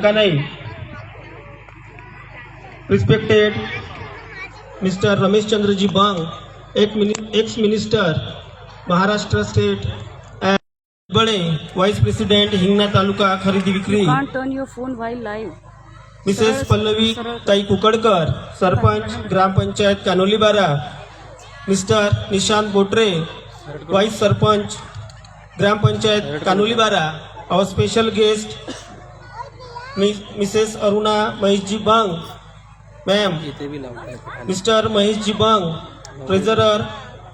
Kanai, respected Mr. Ramesh Chandraji Bang, ex-minister, Maharashtra State, and Bade, Vice President, Hingna Taluka, Kharidi Vikri. You can't turn your phone while live. Mrs. Pallavi Tai Kukadkar, Sarpanch, Gram Panchayat, Kanolibara. Mr. Nishant Botre, Vice Sarpanch, Gram Panchayat, Kanolibara. Our special guest, Mrs. Aruna Maheshji Bang, ma'am. Mr. Maheshji Bang, Treasurer,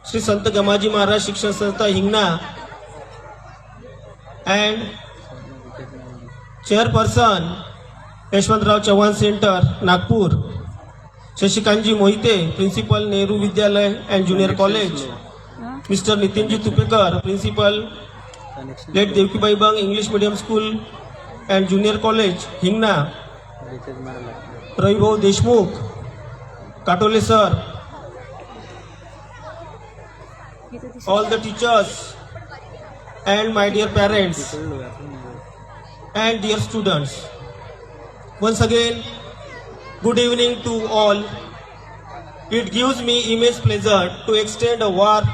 Sri Sant Gamaji Maharaj Shikshan Sanstha Hingna, and Chairperson, Yashwantrao Chauhan Center, Nagpur. Shashikanji Mohite, Principal, Nehru Vidyalaya and Junior College. Mr. Nitinji Tupekar, Principal, Late Devkibai Bang English Medium School and Junior College, Hingna. Ravi Deshmukh, Katole Sir, all the teachers and my dear parents and dear students. Once again, good evening to all. It gives me immense pleasure to extend a warm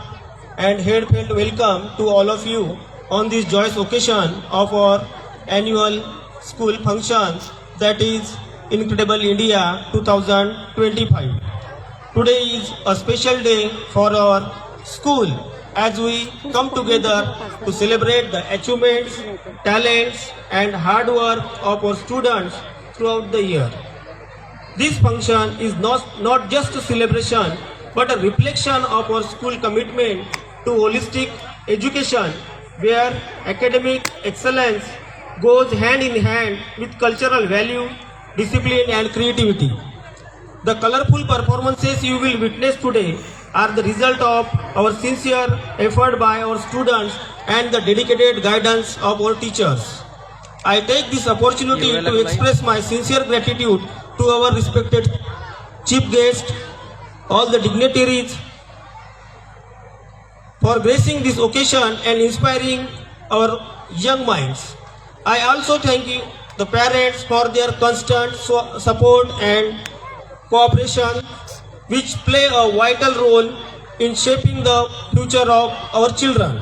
and heartfelt welcome to all of you on this joyous occasion of our annual school function, that is Incredible India 2025. Today is a special day for our school as we come together to celebrate the achievements, talents and hard work of our students throughout the year. This function is not just a celebration but a reflection of our school commitment to holistic education, where academic excellence goes hand in hand with cultural value, discipline and creativity. The colorful performances you will witness today are the result of our sincere effort by our students and the dedicated guidance of our teachers. I take this opportunity to express my sincere gratitude to our respected chief guest, all the dignitaries, for gracing this occasion and inspiring our young minds. I also thank you, the parents, for their constant support and cooperation, which play a vital role in shaping the future of our children.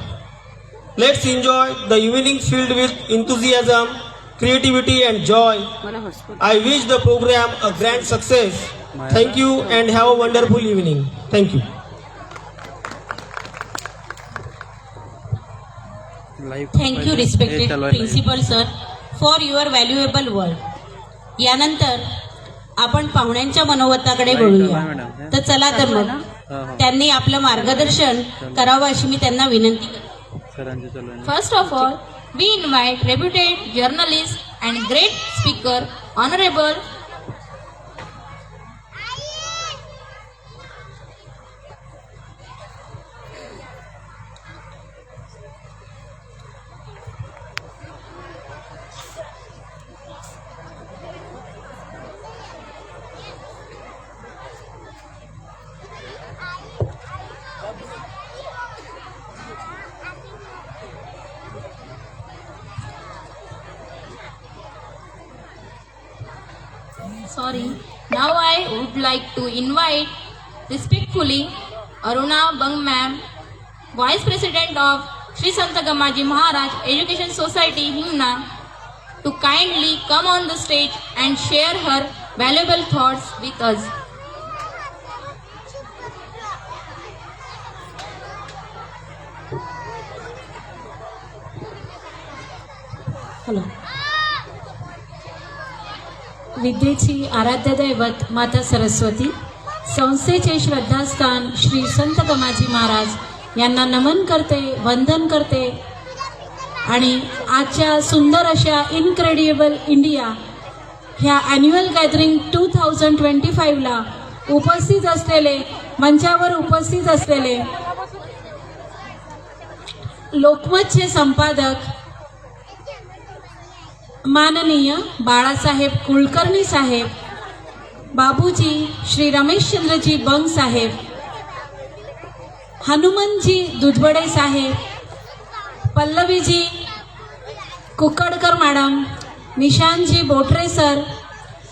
Let's enjoy the evening filled with enthusiasm, creativity and joy. I wish the program a grand success. Thank you and have a wonderful evening. Thank you. Thank you, respected principal sir, for your valuable word. यानंतर आपण पाहुण्यांच्या मनोगताकडे बोलूया. तर चला तर मग त्यांनी आपलं मार्गदर्शन करावं अशी मी त्यांना विनंती करते. First of all, we invite reputed journalist and great speaker, Honorable Now I would like to invite respectfully Aruna Bang ma'am, Vice President of Sri Sant Gamaji Maharaj Education Society Hingna, to kindly come on the stage and share her valuable thoughts with us. Hello. विद्येची आराध्य दैवत माता सरस्वती, संस्थेचे श्रद्धास्थान श्री संत गमाजी महाराज यांना नमन करते, वंदन करते आणि आजच्या सुंदर अशा इनक्रेडिबल इंडिया ह्या ॲन्युअल गॅदरिंग 2025 ला उपस्थित असलेले, मंचावर उपस्थित असलेले लोकमतचे संपादक माननीय बाळासाहेब कुलकर्णी साहेब, बाबूजी श्री रमेशचंद्रजी बंग साहेब, हनुमनजी दुधबडे साहेब, पल्लवीजी कुकडकर madam, निशांतजी बोटरे sir,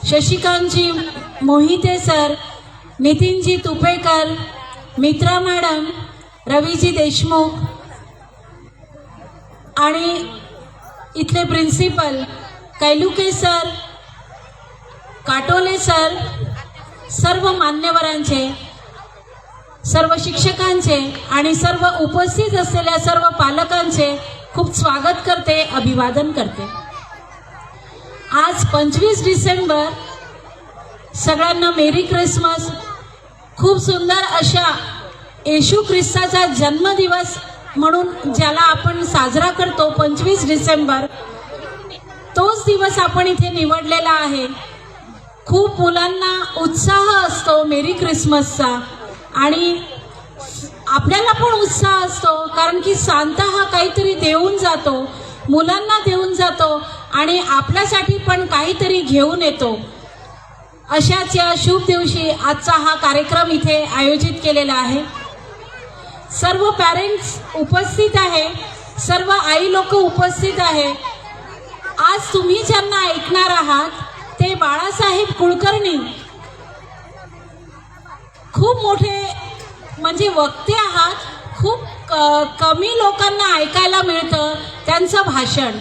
Shashikantji Mohite sir, Nitinji तुपेकर, मित्रा मॅडम, रवीजी देशमुख आणि इथले प्रिन्सिपल कैलुके सर, काटोले सर, सर्व मान्यवरांचे, सर्व शिक्षकांचे आणि सर्व उपस्थित असलेल्या सर्व पालकांचे खूप स्वागत करते, अभिवादन करते. आज 25 डिसेंबर, सगळ्यांना मेरी क्रिसमस. खूप सुंदर अशा येशू ख्रिस्ताचा जन्मदिवस म्हणून ज्याला आपण साजरा करतो 25 डिसेंबर, तोच दिवस आपण इथे निवडलेला आहे. खूप मुलांना उत्साह असतो मेरी क्रिसमसचा आणि आपल्याला पण उत्साह असतो, कारण की सांता हा काहीतरी देऊन जातो, मुलांना देऊन जातो आणि आपल्यासाठी पण काहीतरी घेऊन येतो. अशाच या शुभ दिवशी आजचा हा कार्यक्रम इथे आयोजित केलेला आहे. सर्व पॅरेंट्स उपस्थित आहे, सर्व आई लोक उपस्थित आहे. आज तुम्ही ज्यांना ऐकणार आहात ते बाळासाहेब कुलकर्णी, खूप मोठे म्हणजे वक्ते आहात. खूप कमी लोकांना ऐकायला मिळतं त्यांचं भाषण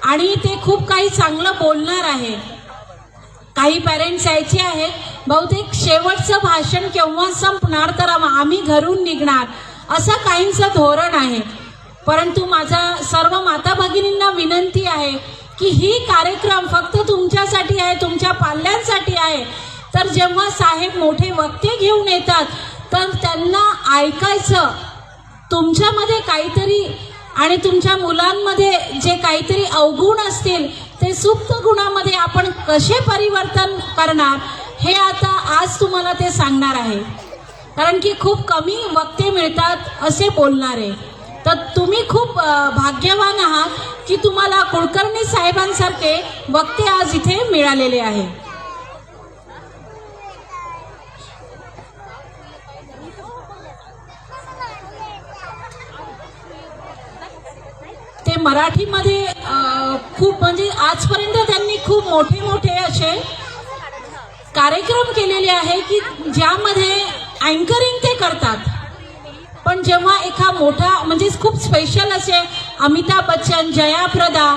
आणि ते खूप काही चांगलं बोलणार आहे. काही पॅरेंट्स यायचे आहेत, बहुतेक शेवटचं भाषण केव्हा संपणार तर आम्ही घरून निघणार, असं काहींचं धोरण आहे. परंतु माझा सर्व माता भगिनींना विनंती आहे की ही कार्यक्रम फक्त तुमच्यासाठी आहे, तुमच्या पाल्यांसाठी आहे. तर जेव्हा साहेब मोठे वक्ते घेऊन येतात तर त्यांना ऐकायचं. तुमच्यामध्ये काहीतरी आणि तुमच्या मुलांमध्ये जे काहीतरी अवगुण असतील ते सुप्त गुणामध्ये आपण कसे परिवर्तन करणार हे आता आज तुम्हाला ते सांगणार आहे. कारण की खूप कमी वक्ते मिळतात असे बोलणारे. तर तुम्ही खूप भाग्यवान आहात की तुम्हाला कुलकर्णी साहेबांसारखे वक्ते आज इथे मिळालेले आहे. ते मराठीमध्ये खूप म्हणजे आजपर्यंत त्यांनी खूप मोठे मोठे असे कार्यक्रम केलेले आहे की ज्यामध्ये अँकरिंग ते करतात. पण जेव्हा एका मोठा म्हणजे खूप स्पेशल असे अमिताभ बच्चन, जयाप्रदा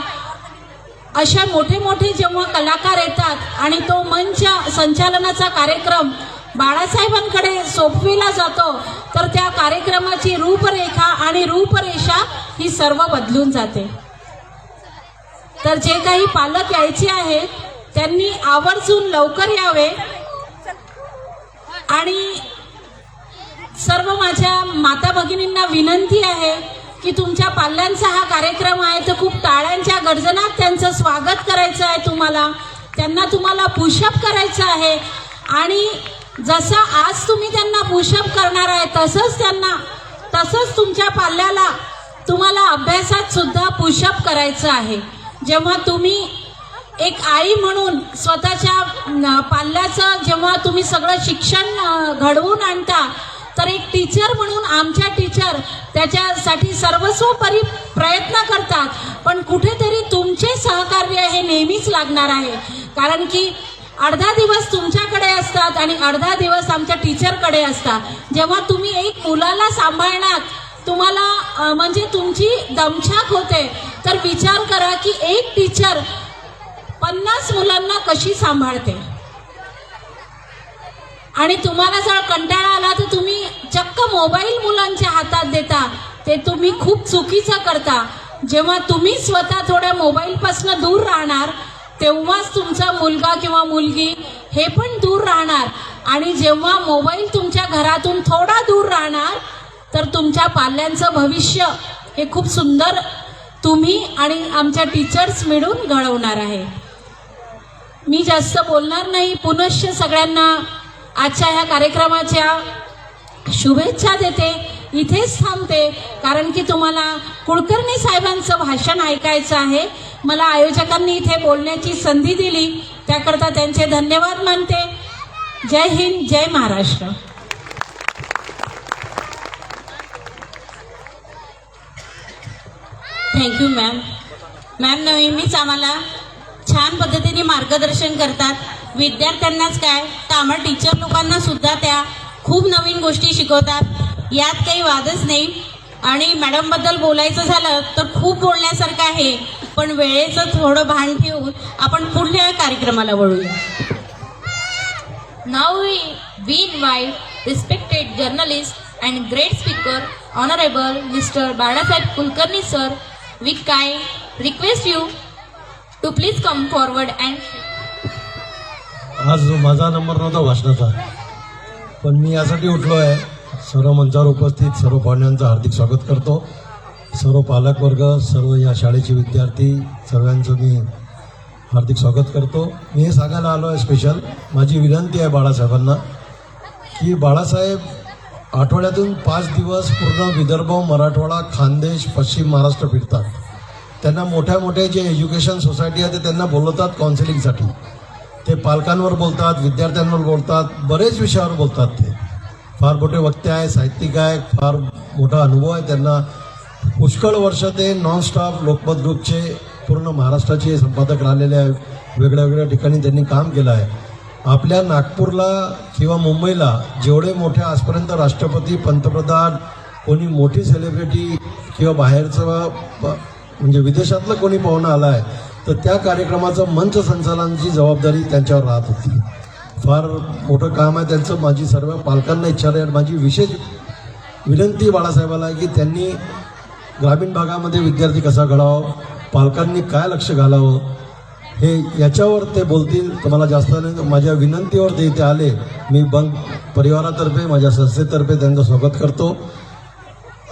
अशा मोठे मोठे जेव्हा कलाकार येतात आणि तो मंच संचालनाचा कार्यक्रम बाळासाहेबांकडे सोपविला जातो तर त्या कार्यक्रमाची रूपरेखा आणि रूपरेषा ही सर्व बदलून जाते. तर जे काही पालक यायचे आहेत त्यांनी आवर्जून लवकर यावे आणि सर्व माझ्या माता भगिनींना विनंती आहे की तुमच्या पाल्यांचा हा कार्यक्रम आहे तर खूप टाळ्यांच्या गर्जनात त्यांचं स्वागत करायचं आहे. तुम्हाला पुशअप करायचं आहे आणि जसं आज तुम्ही त्यांना पुशअप करणार आहे तसंच तुमच्या पाल्याला तुम्हाला अभ्यासात सुद्धा पुशअप करायचं आहे. जेव्हा तुम्ही एक आई म्हणून स्वतःच्या पाल्याचं जेव्हा तुम्ही सगळं शिक्षण घडवून आणता तर एक टीचर म्हणून आमच्या टीचर त्याच्यासाठी सर्वस्वोपरी प्रयत्न करतात. पण कुठेतरी तुमचे सहकार्य हे नेहमीच लागणार आहे, कारण की अर्धा दिवस तुमच्याकडे असतात आणि अर्धा दिवस आमच्या टीचरकडे असतात. जेव्हा तुम्ही एक मुलाला सांभाळणार तुम्हाला म्हणजे तुमची दमछाक होते, तर विचार करा की एक टीचर 50 मुलांना कशी सांभाळते. आणि तुम्हाला जर कंटाळा आला तर तुम्ही चक्क मोबाईल मुलांच्या हातात देता. ते तुम्ही खूप चुकीचं करता. जेव्हा तुम्ही स्वतः थोड्या मोबाईलपासून दूर राहणार तेव्हाच तुमचा मुलगा किंवा मुलगी हे पण दूर राहणार. आणि जेव्हा मोबाईल तुमच्या घरातून थोडा दूर राहणार तर तुमच्या पाल्यांचं भविष्य हे खूप सुंदर तुम्ही आणि आमच्या टीचर्स मिळून घडवणार आहे. मी जास्त बोलणार नाही. पुनश्च सगळ्यांना आजच्या ह्या कार्यक्रमाच्या शुभेच्छा देते. इथेच थांबते, कारण की तुम्हाला कुलकर्णी साहेबांचं भाषण ऐकायचं आहे. मला आयोजकांनी इथे बोलण्याची संधी दिली त्याकरता त्यांचे धन्यवाद मानते. जय हिंद, जय महाराष्ट्र. Thank you ma'am. मॅम नेहमीच आम्हाला मार्गदर्शन करतात. विद्यार्थ्यांनाच काय तर आम्हाला टीचर लोकांना सुद्धा त्या खूप नवीन गोष्टी शिकवतात. यात काही वादच नाही. आणि मॅडमबद्दल बोलायचं झालं तर खूप बोलण्यासारखं आहे, पण वेळेचं थोडं भान ठेवून आपण पुढल्या कार्यक्रमाला वळूया. Now we invite respected journalist and great speaker, Honorable Mr. Balasaheb Kulkarni sir. We kind request you to please come forward and. आज माझा नंबर नव्हता भाषणाचा, पण मी यासाठी उठलो आहे. सर्व मंचावर उपस्थित सर्व पाहुण्यांचं हार्दिक स्वागत करतो. सर्व पालक वर्ग, सर्व या शाळेचे विद्यार्थी, सर्वांचं मी हार्दिक स्वागत करतो. मी हे सांगायला आलो आहे स्पेशल, माझी विनंती आहे बाळासाहेबांना की बाळासाहेब आठवड्यातून 5 दिवस पूर्ण विदर्भ, मराठवाडा, खानदेश, पश्चिम महाराष्ट्र फिरतात. त्यांना मोठ्या मोठ्या जे एज्युकेशन सोसायटी आहे ते त्यांना बोलवतात काउन्सिलिंगसाठी. ते पालकांवर बोलतात, विद्यार्थ्यांवर बोलतात, बरेच विषयावर बोलतात. ते फार मोठे वक्ते आहे, साहित्यिक आहे, फार मोठा अनुभव आहे त्यांना. पुष्कळ वर्ष ते नॉनस्टॉप लोकमत ग्रुपचे पूर्ण महाराष्ट्राचे संपादक राहिलेले आहे. वेगळ्या वेगळ्या ठिकाणी त्यांनी काम केलं आहे. आपल्या नागपूरला किंवा मुंबईला जेवढे मोठे आजपर्यंत राष्ट्रपती, पंतप्रधान, कोणी मोठी सेलिब्रिटी किंवा बाहेरचं म्हणजे विदेशातलं कोणी पाहुणं आला आहे तर त्या कार्यक्रमाचं मंच संचालनाची जबाबदारी त्यांच्यावर राहत होती. फार मोठं काम आहे त्यांचं. माझी सर्व पालकांना इच्छा आहे, माझी विशेष विनंती बाळासाहेबाला आहे की त्यांनी ग्रामीण भागामध्ये विद्यार्थी कसा घडावा, पालकांनी काय लक्ष घालावं, हे याच्यावर ते बोलतील. तर मला जास्त नाही, माझ्या विनंतीवर ते इथे आले. मी बंग परिवारातर्फे, माझ्या संस्थेतर्फे त्यांचं स्वागत करतो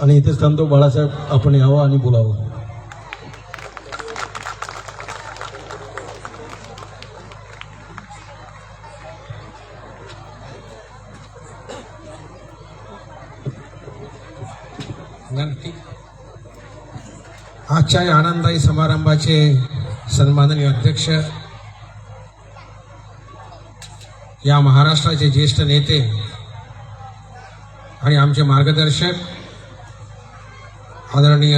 आणि इथेच थांबतो. बाळासाहेब, आपण यावं आणि बोलावं. आजच्या या आनंददायी समारंभाचे सन्माननीय अध्यक्ष, या महाराष्ट्राचे ज्येष्ठ नेते आणि आमचे मार्गदर्शक आदरणीय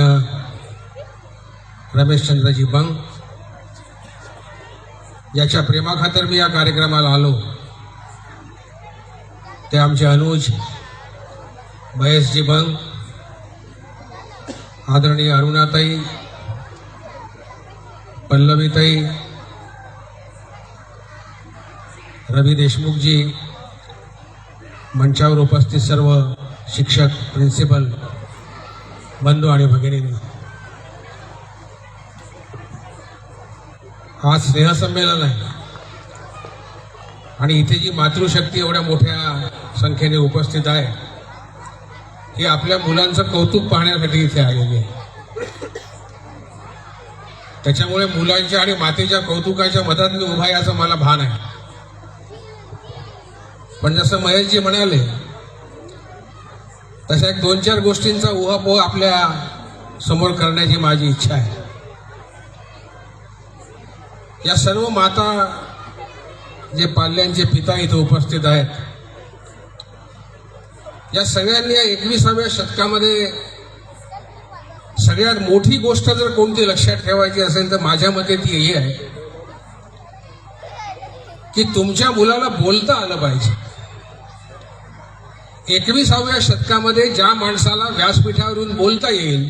रमेशचंद्रजी बंग, याच्या प्रेमाखातर मी या कार्यक्रमाला आलो. ते आमचे अनुज महेशजी बंग, आदरणीय अरुणाताई, पल्लवीताई, रवी देशमुखजी, मंचावर उपस्थित सर्व शिक्षक, प्रिन्सिपल बंधू आणि भगिनींनी, आज स्नेहसंमेलन आहे आणि इथे जी मातृशक्ती एवढ्या मोठ्या संख्येने उपस्थित आहे ही आपल्या मुलांचं कौतुक पाहण्यासाठी इथे आलेली आहे. त्याच्यामुळे मुलांच्या आणि मातेच्या कौतुकाच्या मधात मी उभा याचं मला भान आहे. पण जसं महेशजी म्हणाले तशा 1-2-4 गोष्टींचा उहापोह आपल्या समोर करण्याची माझी इच्छा आहे. या सर्व माता, जे पाल्यांचे पिता इथे उपस्थित आहेत, या सगळ्यांनी या 21व्या शतकामध्ये सगळ्यात मोठी गोष्ट जर कोणती लक्षात ठेवायची असेल तर माझ्या मते ती ही आहे की तुमच्या मुलाला बोलता आलं पाहिजे. 21व्या शतकामध्ये ज्या माणसाला व्यासपीठावरून बोलता येईल,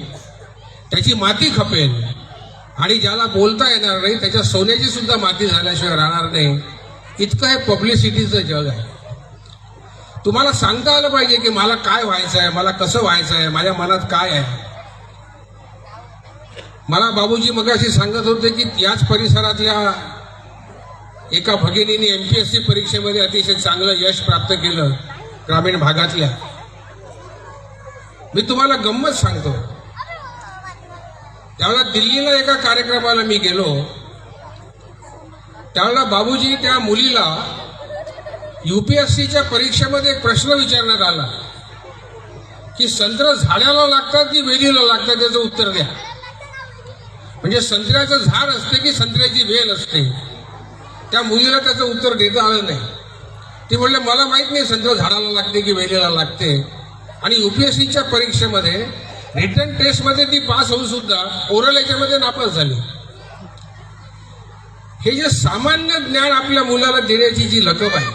त्याची माती खपेल, आणि ज्याला बोलता येणार नाही त्याच्या सोन्याची सुद्धा माती झाल्याशिवाय राहणार नाही, इतकं हे पब्लिसिटीचं जग आहे. तुम्हाला सांगता आलं पाहिजे की मला काय व्हायचं आहे, मला कसं व्हायचं आहे, माझ्या मनात काय आहे. मला बाबूजी मगाशी सांगत होते की याच परिसरातल्या एका भगिनीने MPSC परीक्षेमध्ये अतिशय चांगलं यश प्राप्त केलं ग्रामीण भागातल्या. मी तुम्हाला गंमत सांगतो, त्यावेळेला दिल्लीला एका कार्यक्रमाला मी गेलो, त्यावेळेला बाबूजी त्या मुलीला UPSCच्या परीक्षेमध्ये एक प्रश्न विचारण्यात आला की संत्र झाडाला लागतात की वेलीला लागतात, त्याचं उत्तर द्या. म्हणजे संत्र्याचं झाड असते की संत्र्याची वेल असते. त्या मुलीला त्याचं उत्तर देता आलं नाही. ती म्हणले मला माहित नाही संत्र झाडाला लागते की वेलीला लागते. आणि UPSCच्या परीक्षेमध्ये रिटन टेस्टमध्ये ती पास होऊन सुद्धा ओरल याच्यामध्ये नापास झाली. हे जे सामान्य ज्ञान आपल्या मुलाला देण्याची जी लकब आहे,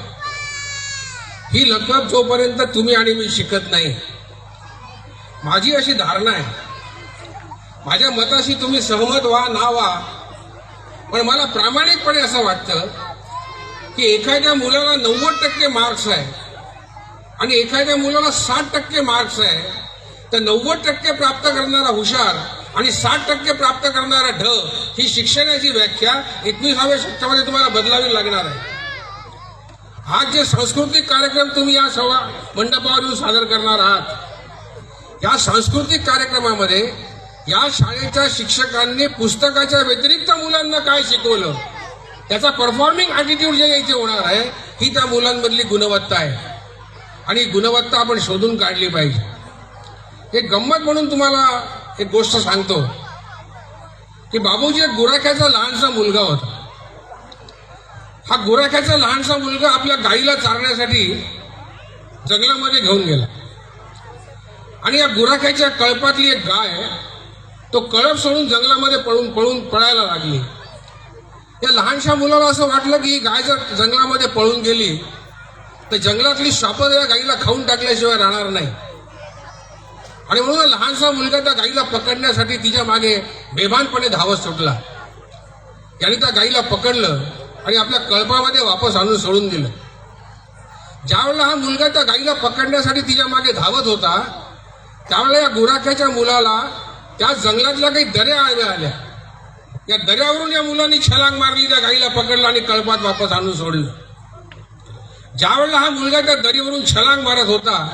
ही लकब जोपर्यंत तुम्ही आणि मी शिकत नाही, माझी अशी धारणा आहे, माझ्या मताशी तुम्ही सहमत व्हा ना व्हा, पण मला प्रामाणिकपणे असं वाटतं की एखाद्या मुलाला 90% मार्क्स आहे आणि एखाद्या मुलाला 60% मार्क्स आहे, तर 90% प्राप्त करणारा हुशार आणि 60% प्राप्त करणारा ढ, ही शिक्षणाची व्याख्या 21व्या शतकामध्ये तुम्हाला बदलावी लागणार आहे. आज जे सांस्कृतिक कार्यक्रम तुम्ही या सभा मंडपावर येऊन सादर करणार आहात, या सांस्कृतिक कार्यक्रमामध्ये या शाळेच्या शिक्षकांनी पुस्तकाच्या व्यतिरिक्त मुलांना काय शिकवलं, त्याचा परफॉर्मिंग ॲटिट्यूड जे इथे होणार आहे, ही त्या मुलांमधली गुणवत्ता आहे आणि गुणवत्ता आपण शोधून काढली पाहिजे. एक गंमत म्हणून तुम्हाला एक गोष्ट सांगतो की बाबूजी एक गुराख्याचा लहानसा मुलगा होता. हा गुराख्याचा लहानसा मुलगा आपल्या गाईला चारण्यासाठी जंगलामध्ये घेऊन गेला आणि या गुराख्याच्या कळपातली एक गाय तो कळप सोडून जंगलामध्ये पळायला लागली. या लहानशा मुलाला असं वाटलं की ही गाय जर जंगलामध्ये पळून गेली तर जंगलातली सापं या गाईला खाऊन टाकल्याशिवाय राहणार नाही, आणि म्हणून लहानसा मुलगा त्या गाईला पकडण्यासाठी तिच्या मागे बेभानपणे धावत सुटला. याने त्या गाईला पकडलं आणि आपल्या कळपामध्ये वापस आणून सोडून दिलं. ज्यावेळेला हा मुलगा त्या गाईला पकडण्यासाठी तिच्या मागे धावत होता, त्यावेळेला या गुराख्याच्या मुलाला त्या जंगलातल्या काही दऱ्या आल्या. या दऱ्यावरून या मुलांनी छलांग मारली, त्या गाईला पकडलं आणि कळपात वापस आणून सोडलं. ज्यावेळेला हा मुलगा त्या दरीवरून छलांग मारत होता,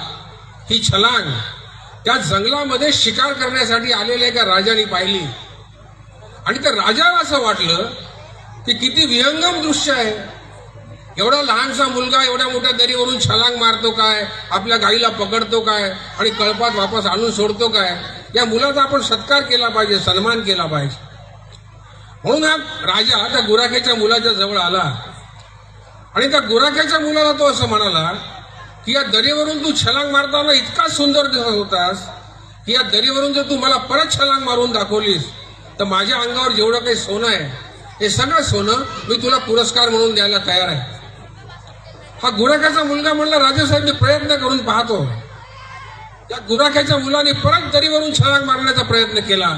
ही छलांग त्या जंगलामध्ये शिकार करण्यासाठी आलेल्या एका राजाने पाहिली आणि त्या राजाला असं वाटलं की किती विहंगम दृश्य आहे. एवढा लहानसा मुलगा एवढ्या मोठ्या दरीवरून छलांग मारतो काय, आपल्या गाईला पकडतो काय आणि कळपात वापस आणून सोडतो काय. या मुलाचा आपण सत्कार केला पाहिजे, सन्मान केला पाहिजे. म्हणून हा राजा त्या गुराख्याच्या मुलाच्या जवळ आला आणि त्या गुराख्याच्या मुलाला तो असं म्हणाला की या दरीवरून तू छलांग मारताना इतका सुंदर दिसत होतास की या दरीवरून जर तू मला परत छलांग मारून दाखवलीस तर माझ्या अंगावर जेवढं काही सोनं आहे, हे सगळं सोनं मी तुला पुरस्कार म्हणून द्यायला तयार आहे. हा गुराख्याचा मुलगा म्हणला, राजेसाहेब मी प्रयत्न करून पाहतो. त्या गुराख्याच्या मुलाने परत दरीवरून छलांग मारण्याचा प्रयत्न केला,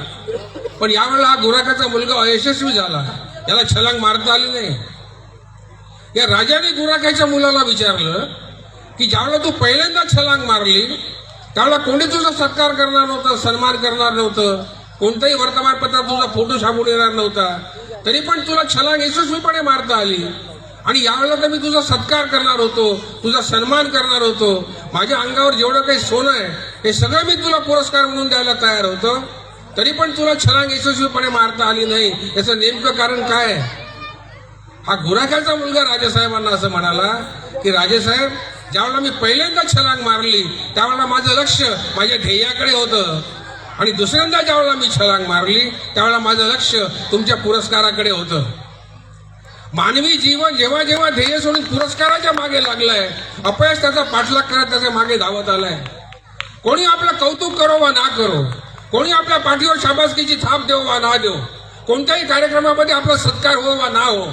पण यावेळेला हा गुराख्याचा मुलगा अयशस्वी झाला, याला छलांग मारता आली नाही. या राजाने गुराख्याच्या मुलाला विचारलं की ज्यावेळेला तू पहिल्यांदा छलांग मारली त्यावेळेला कोणी तुझा सत्कार करणार नव्हतं, सन्मान करणार नव्हतं, कोणत्याही वर्तमानपत्रात तुझा फोटो छापून येणार नव्हता, तरी पण तुला छलांग यशस्वीपणे मारता आली. आणि यावेळेला तर मी तुझा सत्कार करणार होतो, तुझा सन्मान करणार होतो, माझ्या अंगावर जेवढं काही सोनं आहे हे सगळं मी तुला पुरस्कार म्हणून द्यायला तयार होतो, तरी पण तुला छलांग यशस्वीपणे मारता आली नाही. याचं नेमकं कारण काय आहे? हा गुराख्याचा मुलगा राजेसाहेबांना असं म्हणाला की राजेसाहेब, ज्यावेळेला मी पहिल्यांदा छलांग मारली त्यावेळेला माझं लक्ष माझ्या ध्येयाकडे होतं आणि दुसऱ्यांदा ज्यावेळेला मी छलांग मारली त्यावेळेला माझं लक्ष तुमच्या पुरस्काराकडे होतं. मानवी जीवन जेव्हा जेव्हा ध्येय सोडून पुरस्काराच्या मागे लागलाय, अपयश त्याचा पाठलाग करत त्याच्या मागे धावत आलाय. कोणी आपलं कौतुक करो वा ना करो, कोणी आपल्या पाठीवर शाबासकीची थाप देव वा ना देव, कोणत्याही कार्यक्रमामध्ये आपला सत्कार हो वा ना हो,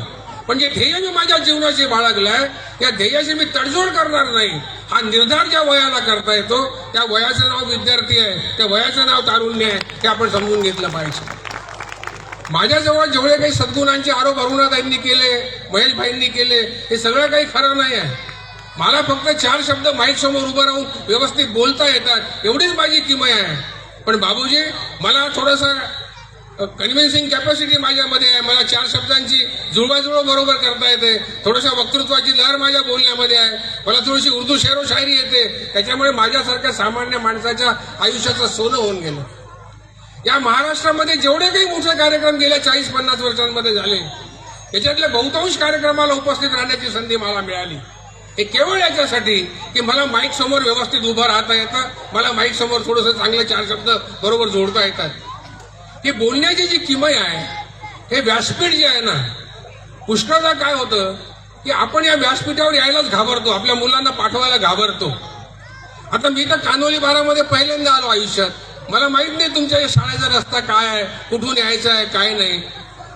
पण जे ध्येय मी माझ्या जीवनाशी बाळगलाय या ध्येयाशी मी तडजोड करणार नाही, हा निर्धार ज्या वयाला करता येतो त्या वयाचं नाव विद्यार्थी आहे, त्या वयाचं नाव तारुण्य आहे, हे आपण समजून घेतलं पाहिजे. माझ्याजवळ जेवढे काही सद्गुणांचे आरोप अरुणाताईंनी केले, महेशभाईंनी केले, हे सगळं काही खरं नाही आहे. मला फक्त 4 शब्द माईक समोर उभं राहून व्यवस्थित बोलता येतात, एवढीच माझी किमया आहे. पण बाबूजी, मला थोडंसं कन्व्हिन्सिंग कॅपॅसिटी माझ्यामध्ये आहे, मला 4 शब्दांची जुळवाजुळव बरोबर करता येते, थोडंसं वक्तृत्वाची लहर माझ्या बोलण्यामध्ये आहे, मला थोडीशी उर्दू शेरो शायरी येते, त्याच्यामुळे माझ्यासारख्या सामान्य माणसाच्या आयुष्याचं सोनं होऊन गेलं. या महाराष्ट्रामध्ये जेवढे काही मोठे कार्यक्रम गेल्या 40-50 वर्षांमध्ये झाले, याच्यातल्या बहुतांश कार्यक्रमाला उपस्थित राहण्याची संधी मला मिळाली. हे केवळ याच्यासाठी की मला माईक समोर व्यवस्थित उभं राहता येतं, मला माईक समोर थोडंसं चांगले 4 शब्द बरोबर जोडता येतात. ही बोलण्याची जी किमया आहे, हे व्यासपीठ जे आहे ना, पुष्कळदा काय होतं की आपण या व्यासपीठावर यायलाच घाबरतो, आपल्या मुलांना पाठवायला घाबरतो. आता मी तर कानोली बारामध्ये पहिल्यांदा आलो आयुष्यात, मला माहित नाही तुमच्या या शाळेचा रस्ता काय आहे, कुठून यायचं आहे काय नाही.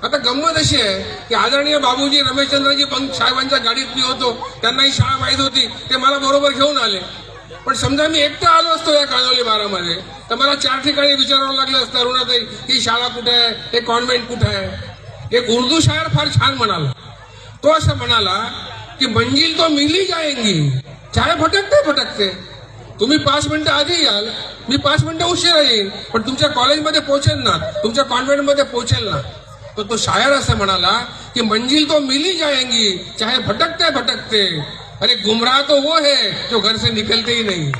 आता गंमत अशी आहे की आदरणीय बाबूजी रमेशचंद्रजी साहेबांच्या गाडीत मी होतो, त्यांनाही शाळा माहीत होती, ते मला बरोबर घेऊन आले. पण समजा मी एकटा आलो असतो या कानोली 12 मध्ये, तर मला 4 ठिकाणी विचारावं लागलं असतं, अरुणाताई ही शाळा कुठे आहे, हे कॉन्व्हेंट कुठे आहे. एक उर्दू शायर फार छान म्हणाला. तो असं म्हणाला की मंजिल तो मिली जाएंगी चाहे भटकते भटकते. तुम्ही 5 मिनिटं आधी याल, मी 5 मिनिटं उशिरा येईन, पण तुमच्या कॉलेजमध्ये पोहोचेल ना, तुमच्या कॉन्व्हेंटमध्ये पोहोचेल ना. तो शायर असं म्हणाला की मंजिल तो मिली जाएंगी चाहे भटकते भटकते. अरे गुमराह तो वो है जो घर से निकलते ही नहीं.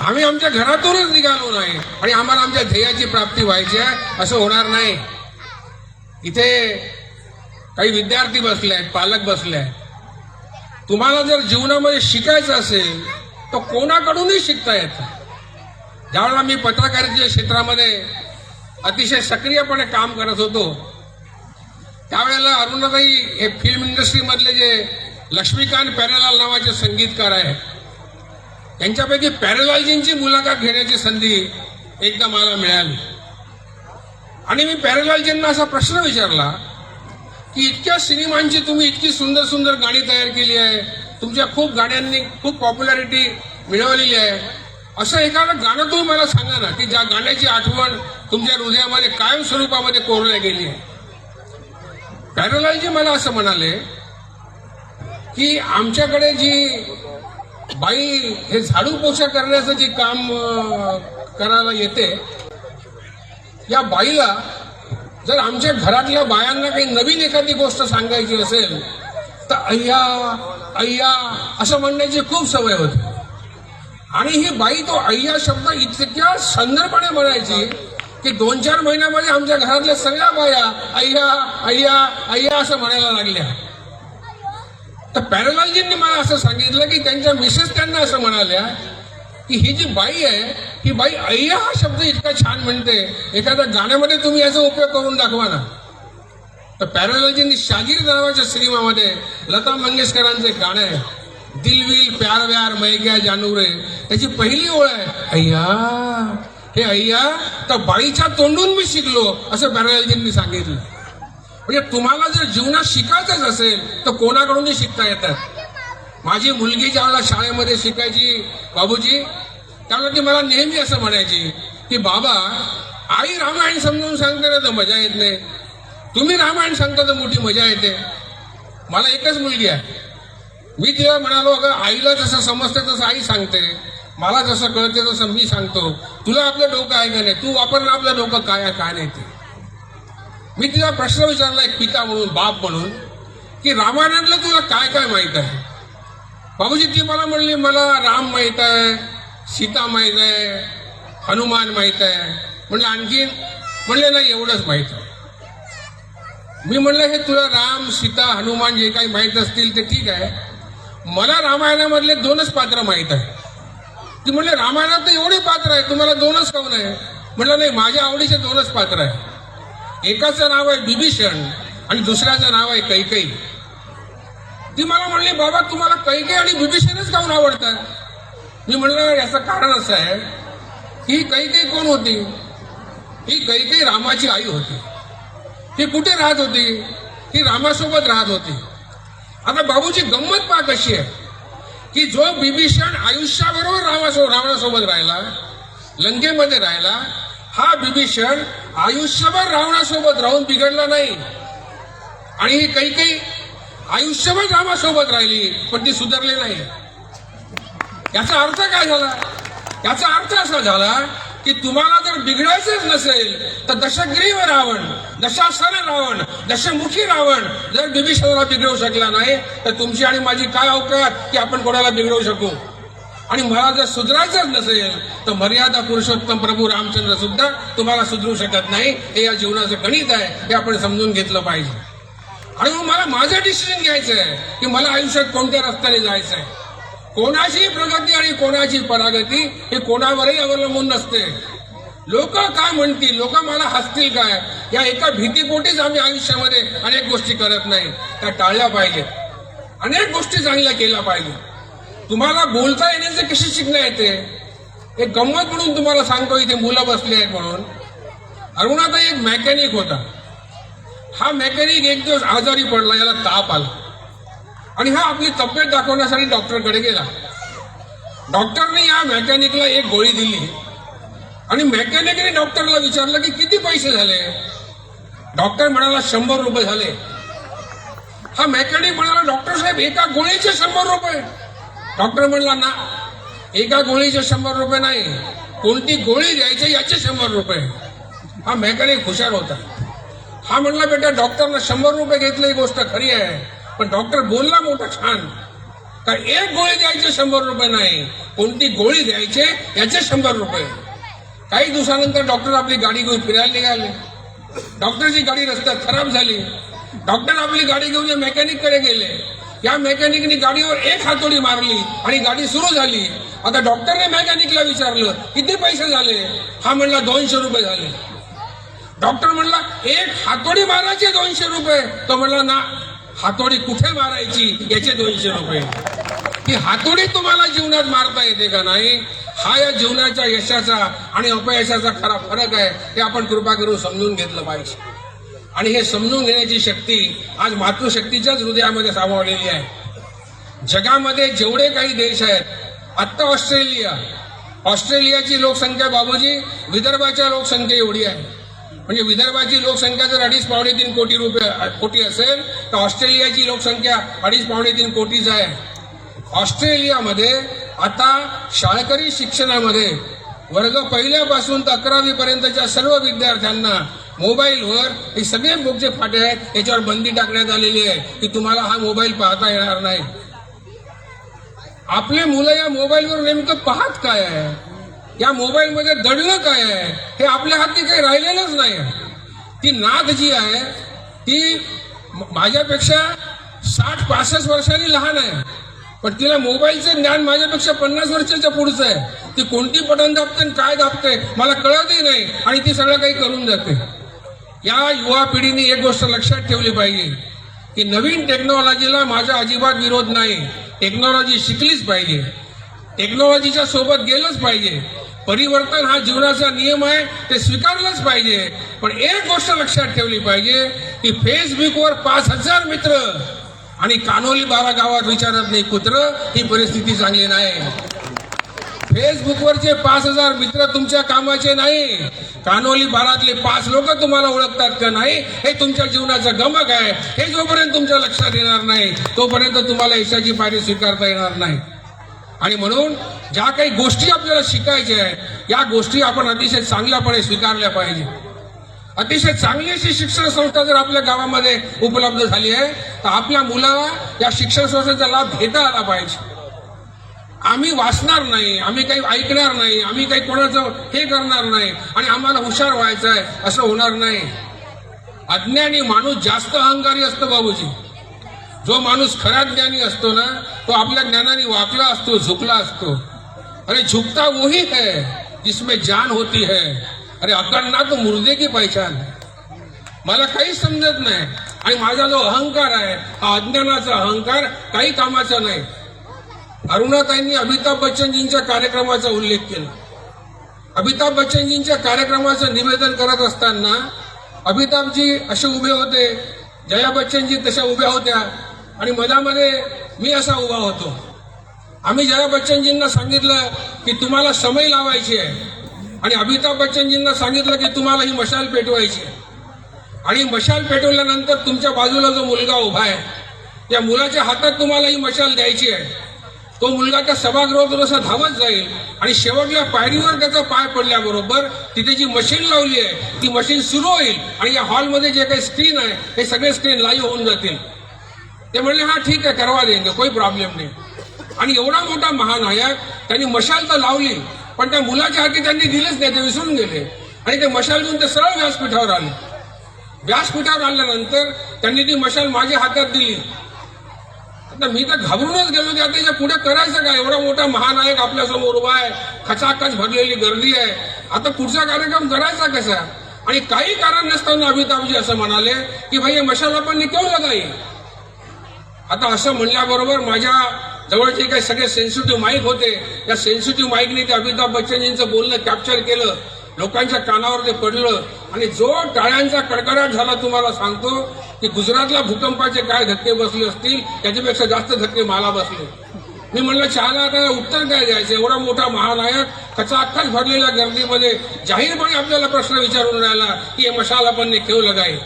आम्ही आमच्या घरातूनच निघालो नाही आणि आम्हाला आमच्या ध्येयाची प्राप्ती व्हायची आहे, असं होणार नाही. इथे काही विद्यार्थी बसले आहेत, पालक बसले आहेत. तुम्हाला जर जीवनामध्ये शिकायचं असेल तर कोणाकडूनही शिकता येतं. ज्यावेळेला मी पत्रकारितेच्या क्षेत्रामध्ये अतिशय सक्रियपणे काम करत होतो, त्यावेळेला अरुणाताई हे फिल्म इंडस्ट्रीमधले जे लक्ष्मीकांत प्यारेलाल नावाचे संगीतकार आहेत, त्यांच्यापैकी प्यारेलालजींची मुलाखत घेण्याची संधी एकदा मला मिळाली. आणि मी प्यारेलालजींना असा प्रश्न विचारला की इतक्या सिनेमांची तुम्ही इतकी सुंदर सुंदर गाणी तयार केली आहे, तुमच्या खूप गाण्यांनी खूप पॉप्युलॅरिटी मिळवलेली आहे, असं एखादं गाणं तुम्ही मला सांगा ना की ज्या गाण्याची आठवण तुमच्या हृदयामध्ये कायम स्वरूपामध्ये कोरल्या गेली आहे. प्यारेलालजी मला असं म्हणाले की आमच्याकडे जी बाई हे झाडू पोछा करण्याचं जे काम करायला येते, या बाईला जर आमच्या घरातल्या बायांना काही नवीन एखादी गोष्ट सांगायची असेल तर अय्या अय्या असं म्हणण्याची खूप सवय होती. आणि ही बाई तो अय्या शब्द इतक्या संदर्भाने म्हणायची की 2-4 महिन्यामध्ये आमच्या घरातल्या सगळ्या बाया अय्या अय्या अय्या असं म्हणायला लागल्या. तर प्यारेलालजींनी मला असं सांगितलं की त्यांच्या मिसेस त्यांना असं म्हणाल्या की ही जी बाई आहे, ही बाई अय्या हा शब्द इतका छान म्हणते, एखाद्या गाण्यामध्ये तुम्ही याचा उपयोग करून दाखवा ना. तर प्यारेलालजींनी शागीर नावाच्या सिनेमामध्ये लता मंगेशकरांचं एक गाणं आहे, दिलविल प्यार व्यार मै क्या जानू रे, त्याची पहिली ओळ आहे अय्या. हे अय्या तर बाईच्या तोंडून मी शिकलो, असं प्यारेलालजींनी सांगितलं. म्हणजे तुम्हाला जर जीवनात शिकायचंच असेल तर कोणाकडूनही शिकता येतात. माझी मुलगी ज्यावेळेला शाळेमध्ये शिकायची बाबूजी, त्यावेळेला ती मला नेहमी असं म्हणायची की बाबा आई रामायण समजून सांगते ना तर मजा येत नाही, तुम्ही रामायण सांगता तर मोठी मजा येते. मला एकच मुलगी आहे. मी तिला म्हणालो अगं आईला जसं समजते तसं आई सांगते, मला जसं कळते तसं मी सांगतो, तुला आपलं डोकं आहे का नाही, तू वापरलं आपलं डोकं काय आहे काय नाही ते. मी तिला प्रश्न विचारला एक पिता म्हणून, बाप म्हणून, की रामायणातलं तुला काय काय माहित आहे. बाबूजी ती मला म्हणली मला राम माहित आहे, सीता माहित आहे, हनुमान माहित आहे. म्हणलं आणखीन, म्हणले नाही एवढंच माहित आहे. मी म्हणलं हे तुला राम सीता हनुमान जे काही माहित असतील ते ठीक आहे, मला रामायणामधले 2च पात्र माहित आहे. ती म्हणले रामायणात तर एवढे पात्र आहे, तुम्हाला 2च काऊन आहे. म्हणलं नाही माझ्या आवडीचे 2च पात्र आहे. एकाचं नाव आहे बिभीषण आणि दुसऱ्याचं नाव आहे कैकेयी. ती मला म्हणली बाबा तुम्हाला कैकेयी आणि बिभीषणच काऊन आवडतात. मी म्हणलं याचं कारण असं आहे की ही कैकेयी कोण होती. ही कैकेयी रामाची आई होती. ती कुठे राहत होती, ही रामासोबत राहत होती. आता बाबूची गंमत पहा कशी आहे की जो बिभीषण आयुष्याबरोबर रावणासोबत राहिला, लंकेमध्ये राहिला, हा बिभीषण आयुष्यभर रावणासोबत राहून बिघडला नाही. आणि ही कैकेयी आयुष्यभर रामासोबत राहिली पण ती सुधारली नाही. याचा अर्थ काय झाला. याचा अर्थ असा झाला की तुम्हाला जर बिघडायचंच नसेल तर दशग्रीव रावण, दशासन रावण, दशमुखी रावण जर बिभीषणाला बिघडवू शकला नाही तर तुमची आणि माझी काय अवकात की आपण कोणाला बिघडवू शकू. आणि मला जर सुधारायचंच नसेल तर मर्यादा पुरुषोत्तम प्रभू रामचंद्र सुद्धा तुम्हाला सुधरू शकत नाही. हे या जीवनाचं गणित आहे, हे आपण समजून घेतलं पाहिजे. आणि मग मला माझं डिसिजन घ्यायचं आहे की मला आयुष्यात कोणत्या रस्त्याने जायचं आहे. कोणाची प्रगती आणि कोणाची परागती हे कोणावरही अवलंबून नसते. लोक काय म्हणतील, लोक मला हसतील काय, या एका भीतीपोटीच आम्ही आयुष्यामध्ये अनेक गोष्टी करत नाही. त्या टाळल्या पाहिजेत, अनेक गोष्टी चांगल्या केल्या पाहिजे. तुम्हाला बोलता येण्याचे कशी शिकण्या येते. एक गंमत म्हणून तुम्हाला सांगतो, इथे मुलं बसली आहेत म्हणून. अरुणाताई एक मेकॅनिक होता. हा मेकॅनिक एक दिवस आजारी पडला, याला ताप आला आणि हा आपली तब्येत दाखवण्यासाठी डॉक्टरकडे गेला. डॉक्टरने या मेकॅनिकला एक गोळी दिली आणि मेकॅनिकने डॉक्टरला विचारलं की किती पैसे झाले. डॉक्टर म्हणाला 100 रुपये झाले. हा मेकॅनिक म्हणाला डॉक्टर साहेब एका गोळीचे 100 रुपये. डॉक्टर म्हणला ना, एका गोळीचे 100 रुपये नाही, कोणती गोळी द्यायची याचे 100 रुपये. हा मेकॅनिक हुशार होता. हा म्हणला बेटा डॉक्टरनं 100 रुपये घेतले ही गोष्ट खरी आहे, पण डॉक्टर बोलला मोठा छान का एक गोळी द्यायचे 100 रुपये नाही, कोणती गोळी द्यायचे याचे 100 रुपये. काही दिवसानंतर डॉक्टर आपली गाडी घेऊन फिरायला निघाले. डॉक्टरची गाडी रस्त्यात खराब झाली. डॉक्टर आपली गाडी घेऊन या मेकॅनिककडे गेले. या मेकॅनिकने गाडीवर एक हातोडी मारली आणि गाडी सुरू झाली. आता डॉक्टरने मेकॅनिकला विचारलं किती पैसे झाले. हा म्हणला 200 रुपये झाले. डॉक्टर म्हणला एक हातोडी मारायचे 200 रुपये. तो म्हणला ना, हातोडी कुठे मारायची याचे 200 रुपये. ही हातोडी तुम्हाला जीवनात मारता येते का नाही, हा या जीवनाच्या यशाचा आणि अपयशाचा खरा फरक आहे. हे आपण कृपा करून समजून घेतलं पाहिजे आणि हे समजून घेण्याची शक्ती आज मातृशक्तीच्याच हृदयामध्ये सामावलेली आहे. जगामध्ये जेवढे काही देश आहेत, आत्ता ऑस्ट्रेलियाची लोकसंख्या बाबूजी विदर्भाच्या लोकसंख्या एवढी आहे. म्हणजे विदर्भाची लोकसंख्या जर 2.5-2.3 कोटी असेल तर ऑस्ट्रेलियाची लोकसंख्या 2.5-2.3 कोटीच आहे. ऑस्ट्रेलियामध्ये आता शाळकरी शिक्षणामध्ये वर्ग 1 पासून तर 11वी पर्यंतच्या सर्व विद्यार्थ्यांना मोबाईलवर हे सगळे बुक जे फाटे आहेत याच्यावर बंदी टाकण्यात आलेली आहे की तुम्हाला हा मोबाईल पाहता येणार नाही. आपले मुलं या मोबाईलवर नेमकं पाहत काय आहे, या मोबाईलमध्ये दडलं काय आहे, हे आपल्या हाती काही राहिलेलंच नाही. ती नात जी आहे ती माझ्यापेक्षा 60-65 वर्षांनी लहान आहे, पण तिला मोबाईलचं ज्ञान माझ्यापेक्षा 50 वर्षाच्या पुढचं आहे. ती कोणती बटन दाबते आणि काय दाबते मला कळतही नाही आणि ती सगळं काही करून जाते. या युवा पिढीने एक गोष्ट लक्षात ठेवली पाहिजे की नवीन टेक्नॉलॉजीला माझा अजिबात विरोध नाही. टेक्नॉलॉजी शिकलीच पाहिजे, टेक्नॉलॉजीच्या सोबत गेलंच पाहिजे. परिवर्तन हा जीवनाचा नियम आहे, ते स्वीकारलंच पाहिजे. पण एक गोष्ट लक्षात ठेवली पाहिजे की फेसबुकवर 5000 मित्र आणि कानोली 12 गावात विचारत नाही कुत्र, ही परिस्थिती चांगली नाही. फेसबुकवरचे 5000 मित्र तुमच्या कामाचे नाही. कानोली 12तले 5 लोक तुम्हाला ओळखतात का नाही हे तुमच्या जीवनाचा गमक आहे. हे जोपर्यंत तुमच्या लक्षात येणार नाही तोपर्यंत तुम्हाला यशाची पायरी स्वीकारता येणार नाही. आणि म्हणून ज्या काही गोष्टी आपल्याला शिकायच्या आहेत या गोष्टी आपण अतिशय चांगल्यापणे स्वीकारल्या पाहिजे. अतिशय चांगली अशी शिक्षण संस्था जर आपल्या गावामध्ये उपलब्ध झाली आहे तर आपल्या मुलाला या शिक्षण संस्थेचा लाभ घेता आला पाहिजे. आम्ही वाचणार नाही, आम्ही काही ऐकणार नाही, आम्ही काही कोणाचं हे करणार नाही आणि आम्हाला हुशार व्हायचं आहे असं होणार नाही. अज्ञानी माणूस जास्त अहंकारी असतो बाबूजी. जो माणूस खरा ज्ञानी असतो ना तो आपल्या ज्ञानाने वाकला असतो, झुकला असतो. अरे झुकता वही है जिसमें जान होती है, अरे अकड़ना तो मुर्दे की पहचान है. मला काही समजत नाही आणि माझा जो अहंकार आहे हा अज्ञानाचा अहंकार काही कामाचा नाही. अरुणाताईंनी अमिताभ बच्चनजींच्या कार्यक्रमाचा उल्लेख केला. अमिताभ बच्चनजींच्या कार्यक्रमाचं निवेदन करत असताना अमिताभजी असे उभे होते, जया बच्चनजी तशा उभ्या होत्या आणि मधामध्ये मी असा उभा होतो. आम्ही जया बच्चनजींना सांगितलं की तुम्हाला समय लावायची आहे आणि अमिताभ बच्चनजींना सांगितलं की तुम्हाला ही मशाल पेटवायची आहे. आणि मशाल पेटवल्यानंतर तुमच्या बाजूला जो मुलगा उभा आहे त्या मुलाच्या हातात तुम्हाला ही मशाल द्यायची आहे. तो मुलगा त्या सभागृहातून असा धावत जाईल आणि शेवटल्या पायरीवर त्याचा पाय पडल्याबरोबर तिथे जी मशीन लावली आहे ती मशीन सुरू होईल आणि या हॉलमध्ये जे काही स्क्रीन आहे हे सगळे स्क्रीन लाईव्ह होऊन जातील. ते म्हणले हा ठीक आहे करवा देंगे, कोई प्रॉब्लेम नाही. आणि एवढा मोठा महानायक त्यांनी मशाल तर लावली पण त्या मुलाच्या हाती त्यांनी दिलेच नाही, ते विसरून गेले आणि ते मशाल घेऊन ते सरळ व्यासपीठावर आले. व्यासपीठावर आल्यानंतर त्यांनी ती मशाल माझ्या हातात दिली. आता मी तर घाबरूनच गेलो की आता याच्या पुढे करायचं काय, एवढा मोठा महानायक आपल्यासमोर उभा आहे, खचाखच भरलेली गर्दी आहे, आता पुढचा कार्यक्रम करायचा कसा. आणि काही कारण नसताना अमिताभजी असं म्हणाले की भाई हे मशाल आपण निकवलं नाही. आता असं म्हणल्याबरोबर माझ्या जवळ जे काही सगळे सेन्सिटिव्ह माईक होते त्या सेन्सिटिव्ह माईकने ते अमिताभ बच्चनजींचं बोलणं कॅप्चर केलं. लोकांच्या कानावर ते पडलं आणि जो टाळ्यांचा कडकडाट झाला तुम्हाला सांगतो की गुजरातला भूकंपाचे काय धक्के बसले असतील त्याच्यापेक्षा जास्त धक्के मला बसले. मी म्हणलं चहाला आता उत्तर काय द्यायचं, एवढा मोठा महानायक खचाखच भरलेल्या गर्दीमध्ये जाहीरपणे आपल्याला प्रश्न विचारून राहिला की हे मशाल आपण क्यों लगाए.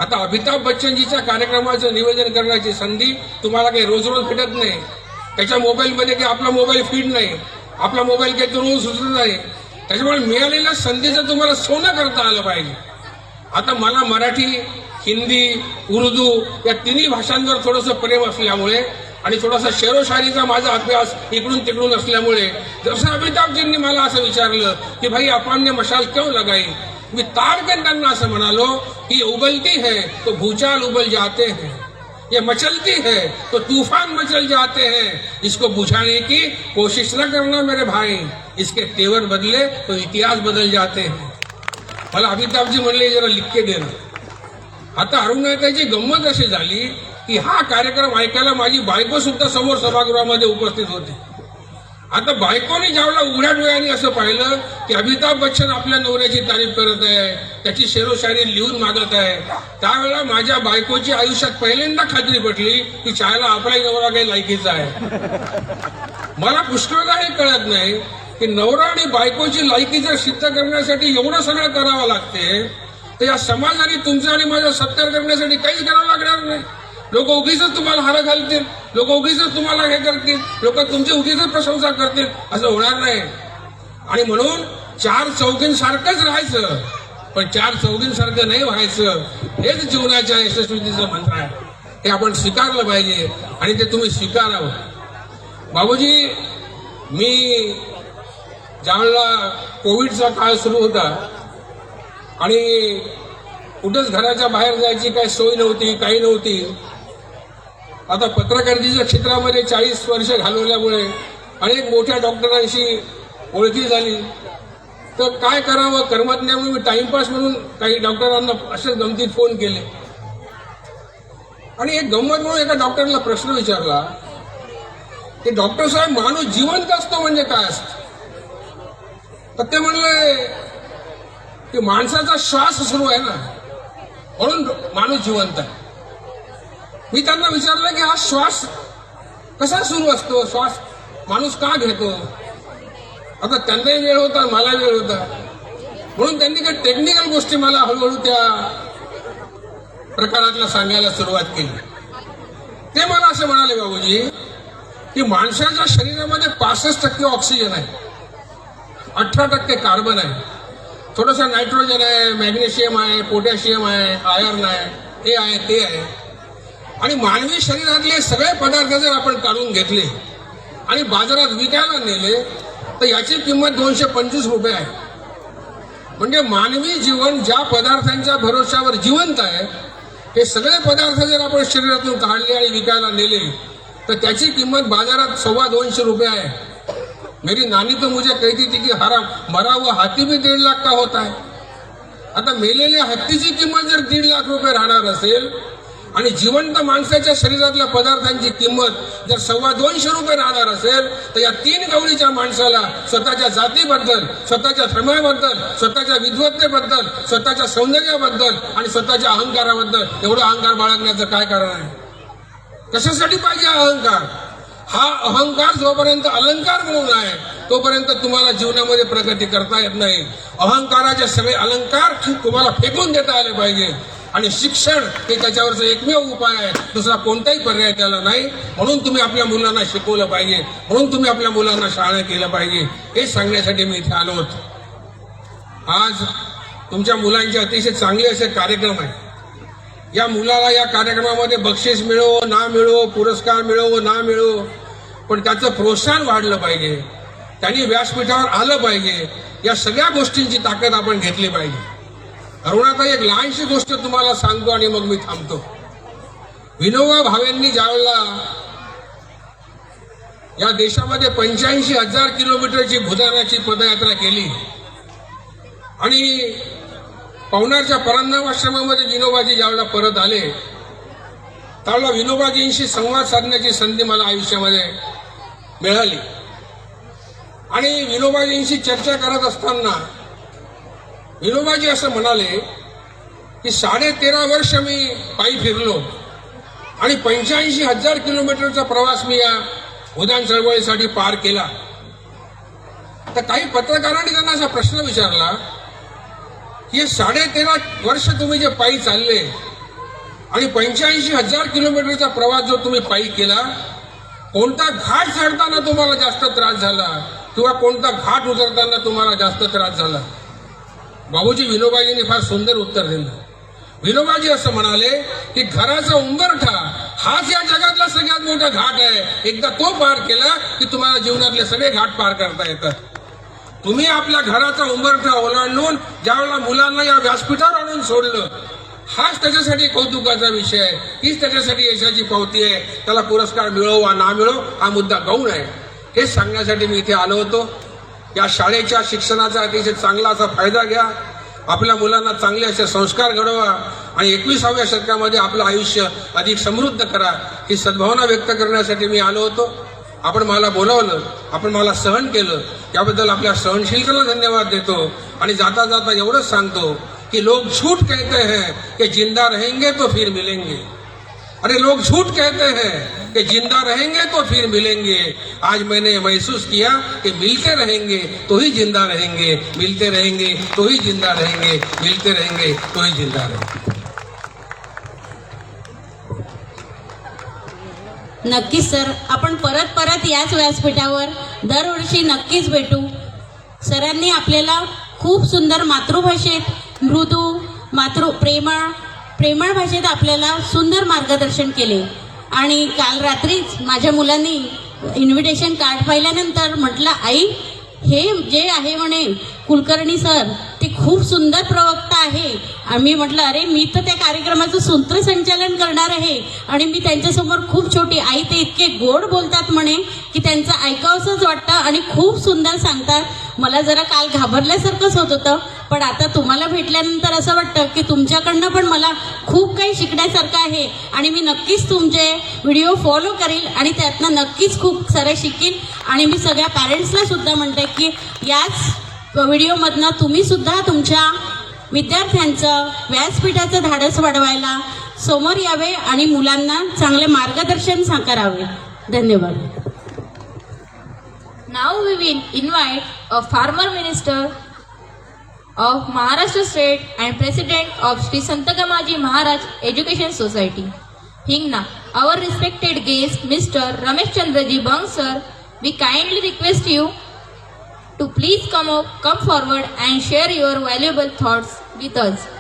आता अमिताभ बच्चनजीच्या कार्यक्रमाचं निवेदन करण्याची संधी तुम्हाला काही रोज रोज भेटत नाही. त्याच्या मोबाईलमध्ये काही आपला मोबाईल फीड नाही, आपला मोबाईल काही तो रोज सुचत नाही. त्याच्यामुळे मिळालेल्या संधीचं तुम्हाला सोनं करता आलं पाहिजे. आता मला मराठी, हिंदी, उर्दू या तिन्ही भाषांवर थोडंसं प्रेम असल्यामुळे आणि थोडासा शेरोशायरीचा माझा अभ्यास इकडून तिकडून असल्यामुळे जसं अमिताभजींनी मला असं विचारलं की भाई आपण मशाल क्यों लगाई, मी ताडकन त्यांना असं म्हणालो की उबलती है तो भूचाल उबल जाते हैं, ये मचलती है तो तूफान मचल जाते हैं, इसको बुझाने की कोशिश न करना मेरे भाई, इसके तेवर बदले तो इतिहास बदल जाते हैं. मला अमिताभजी म्हणले जरा लिख के देणं. आता अरुणाताईची गंमत अशी झाली की हा कार्यक्रम ऐकायला माझी बायको सुद्धा समोर सभागृहामध्ये उपस्थित होती. आता बायकोने ज्यावेळेला उघड्या डोळ्यांनी असं पाहिलं की अमिताभ बच्चन आपल्या नवऱ्याची तारीफ करत आहे, त्याची शेरोशायरी लिहून मागत आहे, त्यावेळेला माझ्या बायकोची आयुष्यात पहिल्यांदा खात्री पटली की चायला आपला नवरा काही लायकीचा आहे. मला पुष्कळदा हे कळत नाही की नवरा आणि बायकोची लायकी जर सिद्ध करण्यासाठी एवढं सगळं करावं लागते तर या समाजाने तुमचं आणि माझं सत्कार करण्यासाठी काहीच करावं लागणार नाही. लोक उगीच तुम्हाला हार घालतील, लोक उगीच तुम्हाला हे करतील, लोक तुमची उगीच प्रशंसा करतील, असं होणार नाही. आणि म्हणून चार चौघींसारखंच राहायचं, पण चार चौघींसारखं नाही व्हायचं. हेच जीवनाच्या यशस्वीतेचं मंत्र आहे. हे आपण स्वीकारलं पाहिजे आणि ते तुम्ही स्वीकारावं. बाबूजी, मी ज्यावेळेला कोविडचा काळ सुरू होता आणि कुठंच घराच्या बाहेर जायची काही सोय नव्हती, काही नव्हती. आता पत्रकारितेच्या क्षेत्रामध्ये 40 वर्ष घालवल्यामुळे अनेक मोठ्या डॉक्टरांशी ओळखी झाली. तर काय करावं करमत नाही म्हणून मी टाइमपास म्हणून काही डॉक्टरांना असेच गमतीत फोन केले. आणि एक गंमत म्हणून एका डॉक्टरला प्रश्न विचारला की डॉक्टर साहेब, माणूस जिवंत असतो म्हणजे काय असतं? तर ते म्हणले की माणसाचा श्वास सुरू आहे ना, म्हणून माणूस जिवंत आहे. मी त्यांना विचारलं की हा श्वास कसा सुरू असतो, श्वास माणूस का घेतो? आता त्यांनाही वेळ होता, मला वेळ होता, म्हणून त्यांनी काही टेक्निकल गोष्टी मला हळूहळू त्या प्रकारातल्या सांगायला सुरुवात केली. ते मला असं म्हणाले, बाबूजी, की माणसाच्या शरीरामध्ये 65% ऑक्सिजन आहे, 18% कार्बन आहे, थोडंसं नायट्रोजन आहे, मॅग्नेशियम आहे, पोटॅशियम आहे, आयर्न आहे, हे आहे ते आहे. आणि मानवी शरीरातले सगळे पदार्थ जर आपण काढून घेतले आणि बाजारात विकायला नेले तर याची किंमत 225 रुपये आहे. म्हणजे मानवी जीवन ज्या पदार्थांच्या भरोश्यावर जिवंत आहे हे सगळे पदार्थ जर आपण शरीरातून काढले आणि विकायला नेले तर त्याची किंमत बाजारात 225 रुपये आहे. मेरी नानी तो मुझे कहती थी की हरा मरा हुआ हाथी भी 1.5 लाख का होता है. आता मेलेल्या हत्तीची किंमत जर 1.5 लाख रुपये राहणार असेल आणि जिवंत माणसाच्या शरीरातल्या पदार्थांची किंमत जर 225 रुपये राहणार असेल तर या 3 गवळीच्या माणसाला स्वतःच्या जातीबद्दल, स्वतःच्या धर्माबद्दल, स्वतःच्या विद्वत्तेबद्दल, स्वतःच्या सौंदर्याबद्दल आणि स्वतःच्या अहंकाराबद्दल एवढा अहंकार बाळगण्याचं काय कारण आहे? कशासाठी पाहिजे अहंकार? हा अहंकार जोपर्यंत अलंकार म्हणून आहे तोपर्यंत तुम्हाला जीवनामध्ये प्रगती करता येत नाही. अहंकाराचे सगळे अलंकार तुम्हाला फेकून देता आले पाहिजे आणि शिक्षण हे त्याच्यावरचा एकमेव उपाय आहे, दुसरा कोणताही पर्याय त्याला नाही. म्हणून तुम्ही आपल्या मुलांना शिकवलं पाहिजे, म्हणून तुम्ही आपल्या मुलांना शाळा केलं पाहिजे, हे सांगण्यासाठी मी इथे आलो होतो. आज तुमच्या मुलांचे अतिशय चांगले असे कार्यक्रम आहे. या मुलाला या कार्यक्रमामध्ये बक्षीस मिळो ना मिळो, पुरस्कार मिळो ना मिळो, पण त्याचं प्रोत्साहन वाढलं पाहिजे, त्यांनी व्यासपीठावर आलं पाहिजे. या सगळ्या गोष्टींची ताकद आपण घेतली पाहिजे. अरुणाताई, एक लहानशी गोष्ट तुम्हाला सांगतो आणि मग मी थांबतो. विनोबा भावेंनी ज्यावेळेला या देशामध्ये 85,000 किलोमीटरची भूदानाची पदयात्रा केली आणि पवनारच्या परंधाम आश्रमामध्ये विनोबाजी ज्यावेळेला परत आले त्यावेळेला विनोबाजींशी संवाद साधण्याची संधी मला आयुष्यामध्ये मिळाली. आणि विनोबाजींशी चर्चा करत असताना विनोबाजी असं म्हणाले की 13.5 वर्ष मी पायी फिरलो आणि 85,000 किलोमीटरचा प्रवास मी या उदान चळवळीसाठी पार केला. तर काही पत्रकारांनी त्यांना असा प्रश्न विचारला की हे 13.5 वर्ष तुम्ही जे पायी चालले आणि 85,000 किलोमीटरचा प्रवास जो तुम्ही पायी केला, कोणता घाट चढताना तुम्हाला जास्त त्रास झाला किंवा कोणता घाट उतरताना तुम्हाला जास्त त्रास झाला? बाबूजी विनोबाजींनी फार सुंदर उत्तर दिलं. विनोबाजी असं म्हणाले की घराचा उंबरठा हाच या जगातला सगळ्यात मोठा घाट आहे. एकदा तो पार केला की तुम्हाला जीवनातले सगळे घाट पार करता येतात. तुम्ही आपल्या घराचा उंबरठा ओलांडून ज्यावेळेला मुलांना या व्यासपीठावर आणून सोडलं, हाच त्याच्यासाठी कौतुकाचा विषय आहे, हीच त्याच्यासाठी यशाची पावती आहे. त्याला पुरस्कार मिळो वा ना मिळो हा मुद्दा गौण आहे. हेच सांगण्यासाठी मी इथे आलो होतो. या शाळेच्या शिक्षणाचा अतिशय चांगला असा फायदा घ्या, आपल्या मुलांना चांगले असे संस्कार घडवा आणि 21व्या शतकामध्ये आपलं आयुष्य अधिक समृद्ध करा, ही सद्भावना व्यक्त करण्यासाठी मी आलो होतो. आपण मला बोलावलं, आपण मला सहन केलं, याबद्दल आपल्या सहनशीलतेला धन्यवाद देतो. आणि जाता जाता एवढंच सांगतो कि लोग झूठ कहते हैं कि जिंदा रहेंगे तो फिर मिलेंगे. अरे लोग झूठ कहते हैं कि जिंदा रहेंगे तो फिर मिलेंगे. आज मैंने महसूस किया कि मिलते रहेंगे तो ही जिंदा रहेंगे, मिलते रहेंगे तो ही जिंदा रहेंगे, मिलते रहेंगे तो ही जिंदा रहेंगे. नक्कीच सर, आपण परत परत याच व्यासपीठावर दरवर्षी नक्कीच भेटू. सरांनी आपल्याला खूप सुंदर मातृभाषेत मृदू प्रेमळ भाषेत आपल्याला सुंदर मार्गदर्शन केले. आणि काल रात्रीच माझ्या मुलांनी इन्व्हिटेशन कार्ड पाहिल्यानंतर म्हटलं, आई हे जे आहे म्हणे कुलकर्णी सर ते खूप सुंदर प्रवक्ता आहे. आम्ही म्हटलं अरे मी तर त्या कार्यक्रमाचं सूत्रसंचालन करणार आहे आणि मी त्यांच्यासमोर खूप छोटी. आई ते इतके गोड बोलतात म्हणे की त्यांचं ऐकावंसंच वाटतं आणि खूप सुंदर सांगतात. मला जरा काल घाबरल्यासारखंच होत होतं, पण आता तुम्हाला भेटल्यानंतर असं वाटतं की तुमच्याकडनं पण मला खूप काही शिकण्यासारखं आहे आणि मी नक्कीच तुमचे व्हिडिओ फॉलो करेल आणि त्यातनं नक्कीच खूप सारं शिकेल. आणि मी सगळ्या पॅरेंट्सला सुद्धा म्हणते की याच व्हिडिओमधनं तुम्ही सुद्धा तुमच्या विद्यार्थ्यांचं व्यासपीठाचं धाडस वाढवायला समोर यावे आणि मुलांना चांगले मार्गदर्शन करावे. धन्यवाद. Now we will invite a former minister of Maharashtra State and President of Sri Sant Gamaji Maharaj Education Society, Hingna. Our respected guest, Mr. Ramesh Chandraji Bang sir, we kindly request you to please come forward and share your valuable thoughts with us.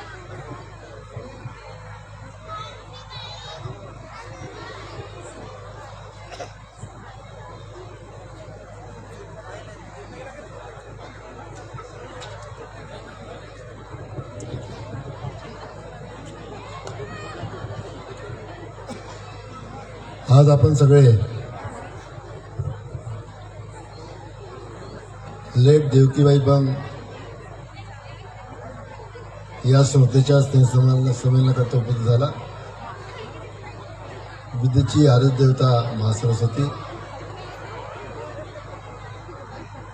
आज आपण सगळे late Devkibai Bang या संस्थेच्या संमेलनाकरता उपस्थित झाला. विद्येची आराध्य देवता महासरस्वती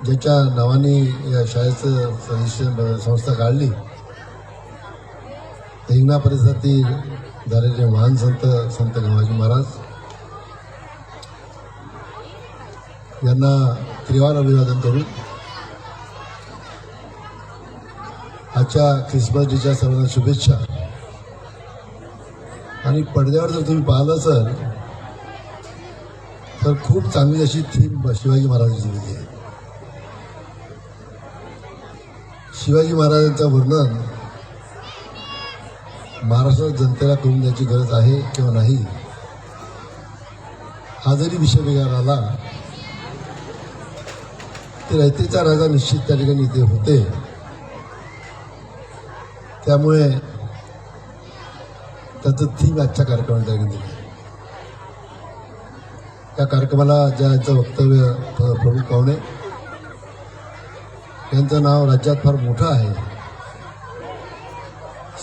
ज्याच्या नावाने या शाळेचं संस्था काढली, हिंगणा परिसरातील झालेले महान संत गमाजी महाराज यांना त्रिवार अभिवादन करून आजच्या ख्रिसमस डेच्या सर्वांना शुभेच्छा. आणि पडद्यावर जर तुम्ही पाहिलं तर खूप चांगली अशी थीम शिवाजी महाराजांची दिली आहे. शिवाजी महाराजांचं वर्णन महाराष्ट्रात जनतेला करून द्यायची गरज आहे किंवा नाही हा जरी विषय वेगळा आला तर रयतेचा राजा निश्चित त्या ठिकाणी इथे होते. त्यामुळे त्याचं थीम आजच्या कार्यक्रमात दिलं. या कार्यक्रमाला ज्यांचं वक्तव्य प्रमुख पाहुणे यांचं नाव राज्यात फार मोठं आहे.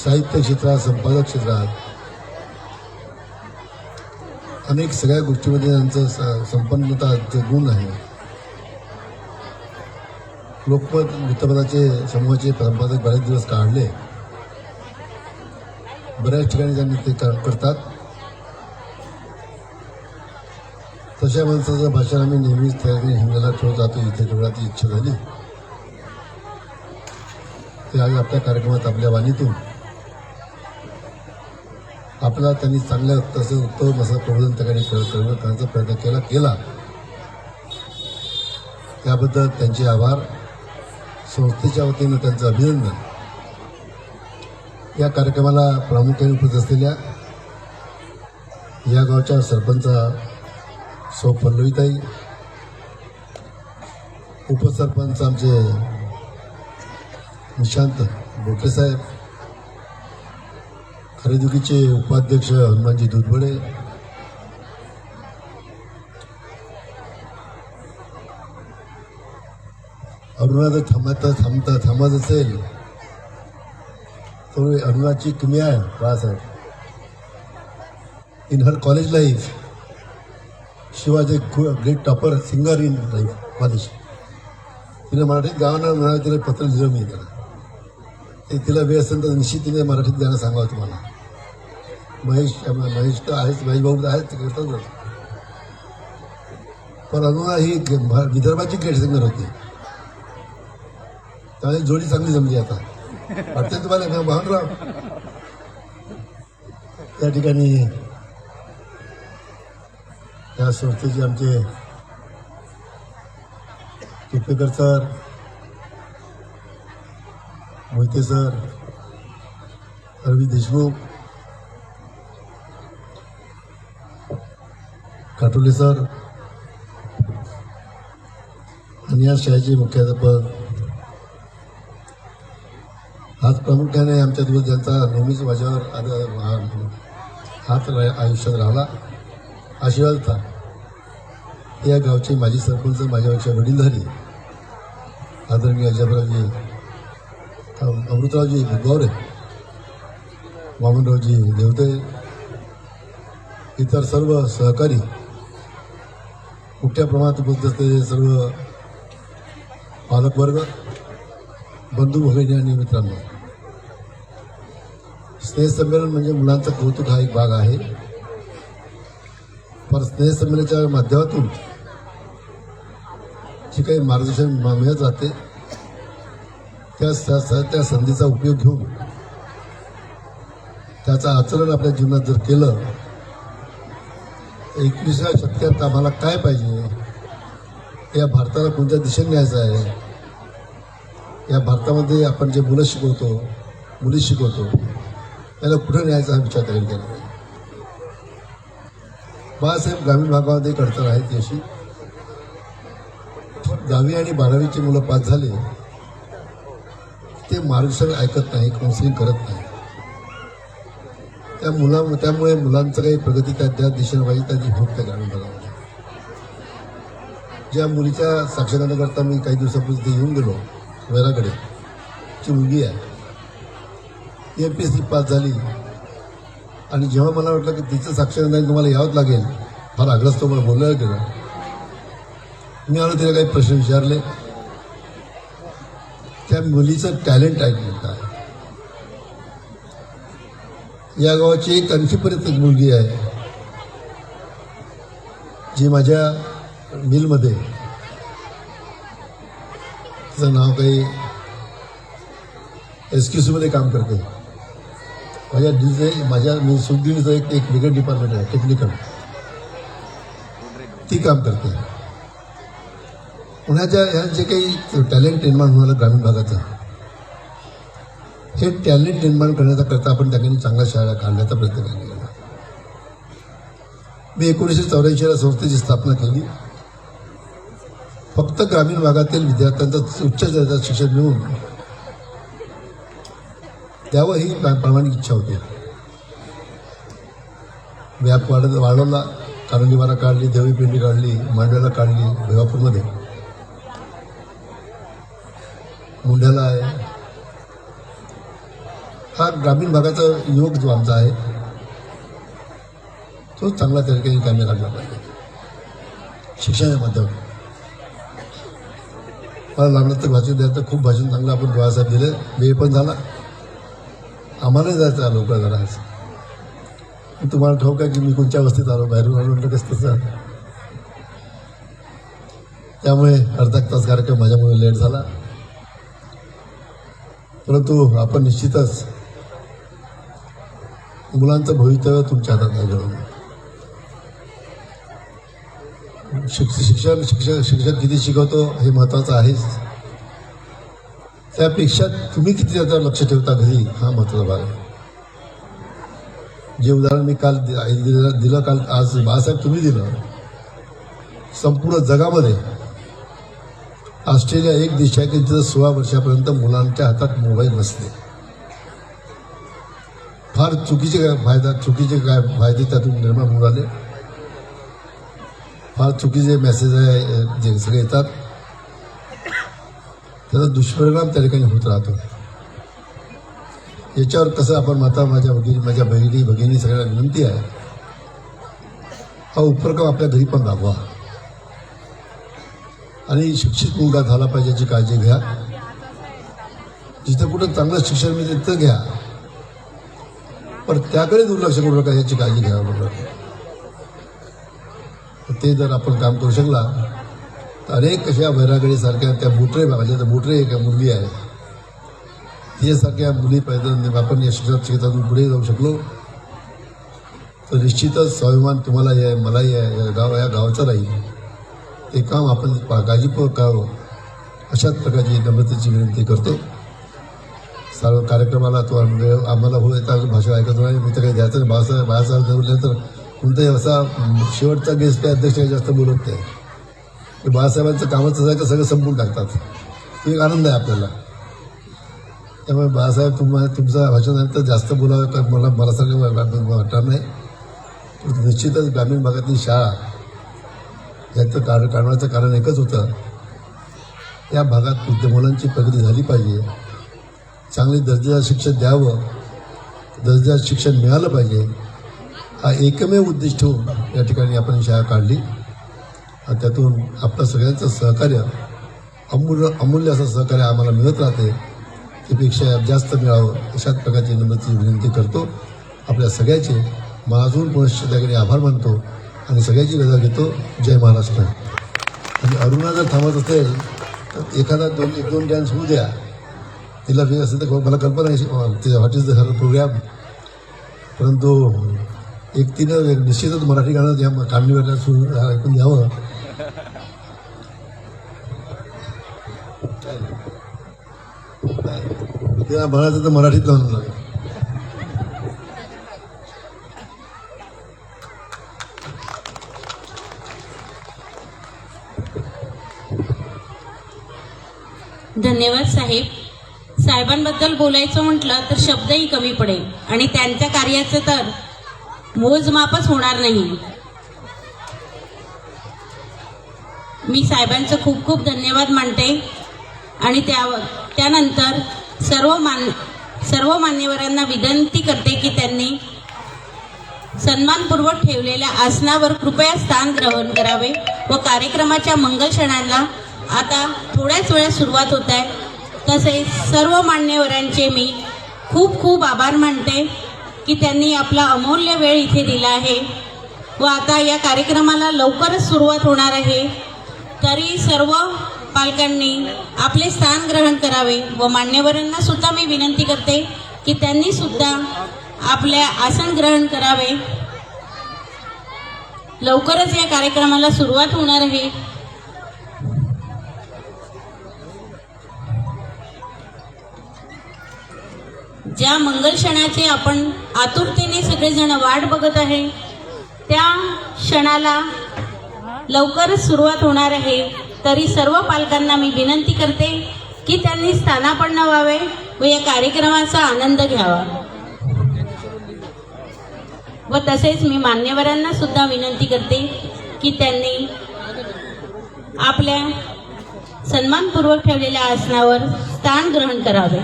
साहित्य क्षेत्रात, संपादक क्षेत्रात अनेक सगळ्या गोष्टीमध्ये त्यांचं संपन्नता गुण आहे. लोकमत वृत्तपत्राचे समूहाचे संपादक बरेच दिवस काढले. बऱ्याच ठिकाणी त्यांनी ते करतात. तशा माणसाचं भाषण आम्ही नेहमीच हिंगला ठेवत जातो. इथे ठेवण्याची इच्छा झाली ते आज आपल्या कार्यक्रमात आपल्या वाणीतून आपला त्यांनी चांगल्या तसं उत्तम असं प्रबोधन ठिकाणी करण्याचा प्रयत्न केला. त्याबद्दल त्यांचे आभार. संस्थेच्या वतीनं त्यांचं अभिनंदन. या कार्यक्रमाला प्रामुख्याने उपस्थित असलेल्या या गावच्या सरपंच सौ पल्लवीताई, उपसरपंच आमचे निशांत बोकेसाहेब, खरेदुकीचे उपाध्यक्ष हनुमानजी दुधबडे, अरुणा जर थांबत असेल तर अरुणाची किमया आहे Balasaheb. In her college life she was a great topper singer in life college. तिने मराठीत गावांना म्हणाले, तिला पत्र लिहिलं मी त्याला. ते तिला वेळ असेल तर निश्चित तिने मराठीत गाणं सांगावं तुम्हाला. महेश तर आहेच, महेश भाऊ तर आहेच, ते करतातच. पण अरुणा ही विदर्भाची ग्रेट सिंगर होती. त्यामुळे जोडी चांगली जमली. आता वाटतं तुम्हाला भावनराव त्या ठिकाणी या संस्थेचे आमचे टिपेकर सर, मोहिते सर, रवी देशमुख, काटोले सर आणि या शाळेचे मुख्याध्यापक, आज प्रामुख्याने आमच्या दिवस ज्यांचा नेहमीच माझ्यावर हात आयुष्यात राहिला, आशीर्वाद होता. या गावचे माजी सरपंच, माझ्यापेक्षा वडीलधारी आदरणीय अजयरावजी, अमृतरावजी गौरे, वामनरावजी देवते, इतर सर्व सहकारी, मोठ्या प्रमाणात उपस्थित असलेले सर्व पालकवर्ग, बंधू भगिनी आणि मित्रांनो, स्नेहसंमेलन म्हणजे मुलांचं कौतुक हा एक भाग आहे. पण स्नेहसंमेलनाच्या माध्यमातून जे काही मार्गदर्शन मिळत जाते त्या संधीचा उपयोग घेऊन त्याचं आचरण आपल्या जीवनात जर केलं, 21व्या शतकात आम्हाला काय पाहिजे, या भारताला कोणत्या दिशेने न्यायचं आहे, या भारतामध्ये आपण जे मुलं शिकवतो, मुली शिकवतो, त्याला कुठं न्यायचा हा विचार करायला गेला पाहिजे. बाळासाहेब ग्रामीण भागामध्ये एक अडचण आहे ती अशी, 10वी आणि 12वीची मुलं पास झाले ते मार्गदर्शन ऐकत नाही, काउन्सिलिंग करत नाही. त्यामुळे मुलांचं काही प्रगती त्या दिशेने पाहिजे त्याची होत नाही ग्रामीण भागामध्ये. ज्या मुलीच्या साक्षरताकरता मी काही दिवसापूर्वी येऊन गेलो, वैराकडे ची मुलगी आहे, MPSC पास झाली. आणि जेव्हा मला वाटलं की तिचं साक्षरता तुम्हाला यावंच लागेल, फार आग्रस्त मला बोलायला गेलं. मी आलो तिला काही प्रश्न विचारले. त्या मुलीचं टॅलेंट ऐकलं काय. या गावाची एक आणखीपर्यंत एक मुलगी आहे जी माझ्या मिलमध्ये, तिचं नाव काही SQC मध्ये काम करते. माझ्या सुखदिनीचं एक वेगळं डिपार्टमेंट आहे, टेक्निकल, ती काम करते. पुण्याच्या ह्या जे काही टॅलेंट निर्माण होणारं ग्रामीण भागाचं, हे टॅलेंट निर्माण करण्याकरता आपण त्या चांगल्या शाळा काढण्याचा प्रयत्न केला. मी 1984ला संस्थेची स्थापना केली. फक्त ग्रामीण भागातील विद्यार्थ्यांचं उच्च दर्जाचं शिक्षण मिळवून द्यावं ही प्रामाणिक इच्छा होती. व्याप वाढवला, कारंजीवारा काढली, देवीपिंडी काढली, मांडव्याला काढली, भेवापूरमध्ये मुंढ्याला आहे. हा ग्रामीण भागाचा युवक जो आमचा आहे तो चांगल्या तरीकेने कामी लागला पाहिजे शिक्षणाच्या माध्यमातून. मला लागलं तर भाषण द्यायचं, खूप भाषण चांगलं आपण बाळासाहेब दिले, वेळ पण झाला, आम्हालाही जायचं आहे लवकर जरा आज. तुम्हाला ठाऊक आहे की मी कोणत्या अवस्थेत आलो, बाहेरून आलो म्हटलं कसं तसं. त्यामुळे अर्धा तास कार्यक्रम माझ्यामुळे लेट झाला, परंतु आपण निश्चितच मुलांचं भवितव्य तुमच्या हातात नाही घडवलं. शिक्षक किती शिकवतो हे महत्त्वाचं आहेच, त्यापेक्षा तुम्ही किती त्याच्यावर लक्ष ठेवता घरी हा महत्त्वाचा भाग आहे. जे उदाहरण मी काल दिलं काल आज बाळासाहेब तुम्ही दिलं, संपूर्ण जगामध्ये ऑस्ट्रेलिया एक देश आहे की तिथं 16 वर्षापर्यंत मुलांच्या हातात मोबाईल नसते. फार चुकीचे काय फायदे त्यातून निर्माण होऊन आले, फार चुकीचे मेसेज आहे जे सगळे येतात, त्याचा दुष्परिणाम त्या ठिकाणी होत राहतो. याच्यावर कसं आपण माझ्या भगिनी सगळ्यांना विनंती आहे, हा उपक्रम आपल्या घरी पण राबवा आणि शिक्षित मुलगा झाला पाहिजे याची काळजी घ्या. जिथं कुठं चांगलं शिक्षण मिळते तिथं घ्या, पण त्याकडे दुर्लक्ष करू नका याची काळजी घ्यावी बरोबर. ते जर आपण काम करू शकला तर अनेक अशा वैरागडीसारख्या त्या माझ्या तर बोटरे एक मुलगी आहे, तिच्यासारख्या मुली पाहिजे आपण या शिक्षण क्षेत्रातून पुढे जाऊ शकलो तर निश्चितच स्वाभिमान तुम्हालाही आहे, मलाही आहे, या गावाचं राहील. ते काम आपण काळजीपूर्वक करावं अशाच प्रकारची नम्रतेची विनंती करतो. सर्व कार्यक्रमाला तो वेळ आम्हाला हो येता भाषण ऐकत नाही, मी तर काही द्यायचं नाही. बाळासाहेब जवळ तर कोणताही असा शेवटचा गेस्ट काय अध्यक्ष जास्त बोलत नाही. बाळासाहेबांचं कामच असं आहे का सगळं संपून टाकतात, तो एक आनंद आहे आपल्याला. त्यामुळे बाळासाहेब तुमचं भाषणानंतर जास्त बोलावं का मला सगळं वाटणार नाही. निश्चितच ग्रामीण भागातली शाळा याचं काढण्याचं कारण एकच होतं, या भागात मुलांची प्रगती झाली पाहिजे, चांगली दर्जेदार शिक्षण द्यावं, दर्जेदार शिक्षण मिळालं पाहिजे, हा एकमेव उद्दिष्ट ठेवून या ठिकाणी आपण शाळा काढली. आणि त्यातून आपलं सगळ्यांचं सहकार्य अमूल्य असं सहकार्य आम्हाला मिळत राहते, त्यापेक्षा जास्त मिळावं अशाच प्रकारची नम्रतेची विनंती करतो. आपल्या सगळ्याचे माझून पुनश्च त्याकडे आभार मानतो आणि सगळ्याची रजा घेतो. जय महाराष्ट्र. आणि अरुणा जर थांबत असेल तर एखादा एक दोन डान्स होऊ द्या, तिला वेळ असेल तर मला कल्पना आहे what is the her program, परंतु तिनं निश्चितच मराठी गाणं द्या काढणीवर सुरू ऐकून द्यावं. तिला म्हणायचं तर मराठीत लावून लागेल. धन्यवाद साहेब. साहेबांबद्दल बोलायचं म्हटलं तर शब्दही कमी पडेल आणि त्यांच्या कार्याचं तर मोजमापच होणार नाही. मी साहेबांचं खूप खूप धन्यवाद मानते आणि त्यानंतर सर्व मान्यवरांना विनंती करते की त्यांनी सन्मानपूर्वक ठेवलेल्या आसनावर कृपया स्थान ग्रहण करावे व कार्यक्रमाच्या मंगल क्षणाला आता थोड्याच वेळात सुरुवात होत आहे. तसेच सर्व मान्यवरांचे मी खूप खूप आभार मानते की त्यांनी आपला अमूल्य वेळ इथे दिला आहे व आता या कार्यक्रमाला लवकरच सुरुवात होणार आहे. तरी सर्व पालकांनी आपले स्थान ग्रहण करावे व मान्यवरांना सुद्धा मी विनंती करते की त्यांनी सुद्धा आपले आसन ग्रहण करावे. लवकरच या कार्यक्रमाला सुरुवात होणार आहे. ज्या मंगल क्षणाची आपण आतुरतेने सगळेजण वाट बघत आहे त्या क्षणाला लवकरच सुरुवात होणार आहे. तरी सर्व पालकांना मी विनंती करते की त्यांनी स्थानापन्न व्हावे व या कार्यक्रमाचा आनंद घ्यावा. व तसेच मी मान्यवरांना सुद्धा विनंती करते की त्यांनी आपल्या सन्मानपूर्वक ठेवलेल्या आसनावर स्थान ग्रहण करावे.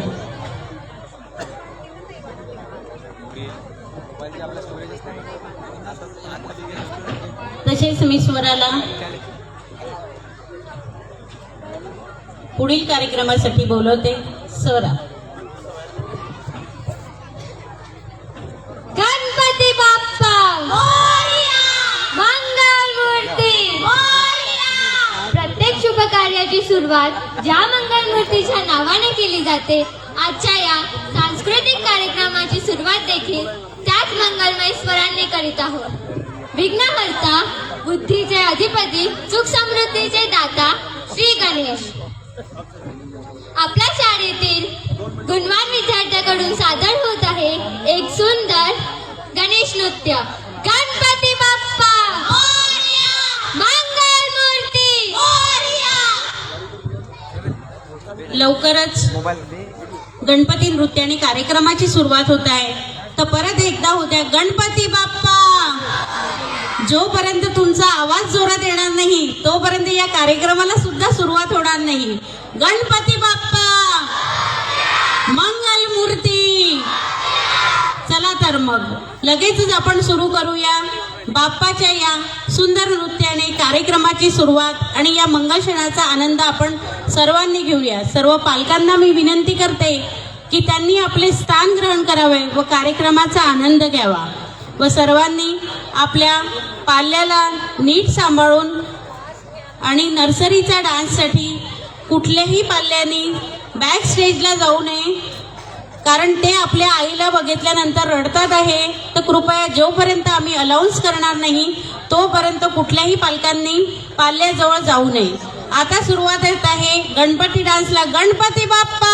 तसेच मी स्वराला पुढील कार्यक्रमासाठी बोलवते. सरा. गणपती बाप्पा मंगल मूर्ती. प्रत्येक शुभ कार्याची सुरुवात ज्या मंगल मूर्तीच्या नावाने केली जाते, आजच्या या सांस्कृतिक कार्यक्रमाची सुरुवात देखील त्याच मंगलमय स्वरांनी करीत आहोत. विघ्नहर्ता, बुद्धीचे अधिपती, सुख समृद्धीचे दाता श्री गणेश. आपल्या शाळेतील गुणवान विद्यार्थ्याकडून सादर होत आहे एक सुंदर गणेश नृत्य. गणपती बाप्पा मंगल मूर्ती. लवकरच गणपती नृत्याने कार्यक्रमाची सुरुवात होत आहे. तर परत एकदा होत्या गणपती बाप्पा. जोपर्यंत तुमचा आवाज जोरात येणार नाही तोपर्यंत या कार्यक्रमाला सुद्धा सुरुवात होणार नाही. गणपती बाप्पा मंगल मूर्ती. चला तर मग लगेचच आपण सुरू करूया बाप्पाच्या या सुंदर नृत्याने कार्यक्रमाची सुरुवात. आणि या मंगल क्षणाचा आनंद आपण सर्वांनी घेऊया. सर्व पालकांना मी विनंती करते की त्यांनी आपले स्थान ग्रहण करावे व कार्यक्रमाचा आनंद घ्यावा व सर्वांनी आपल्या पाल्याला नीट सांभाळून. आणि नर्सरीच्या डान्ससाठी कुठल्याही पाल्यांनी बॅक स्टेजला जाऊ नये, कारण ते आपल्या आईला बघितल्यानंतर रडतात आहे. तर कृपया जोपर्यंत आम्ही अलाउन्स करणार नाही तोपर्यंत कुठल्याही पालकांनी पाल्याजवळ जाऊ नये. आता सुरुवात होत आहे Ganpati डान्सला. Ganpati Bappa.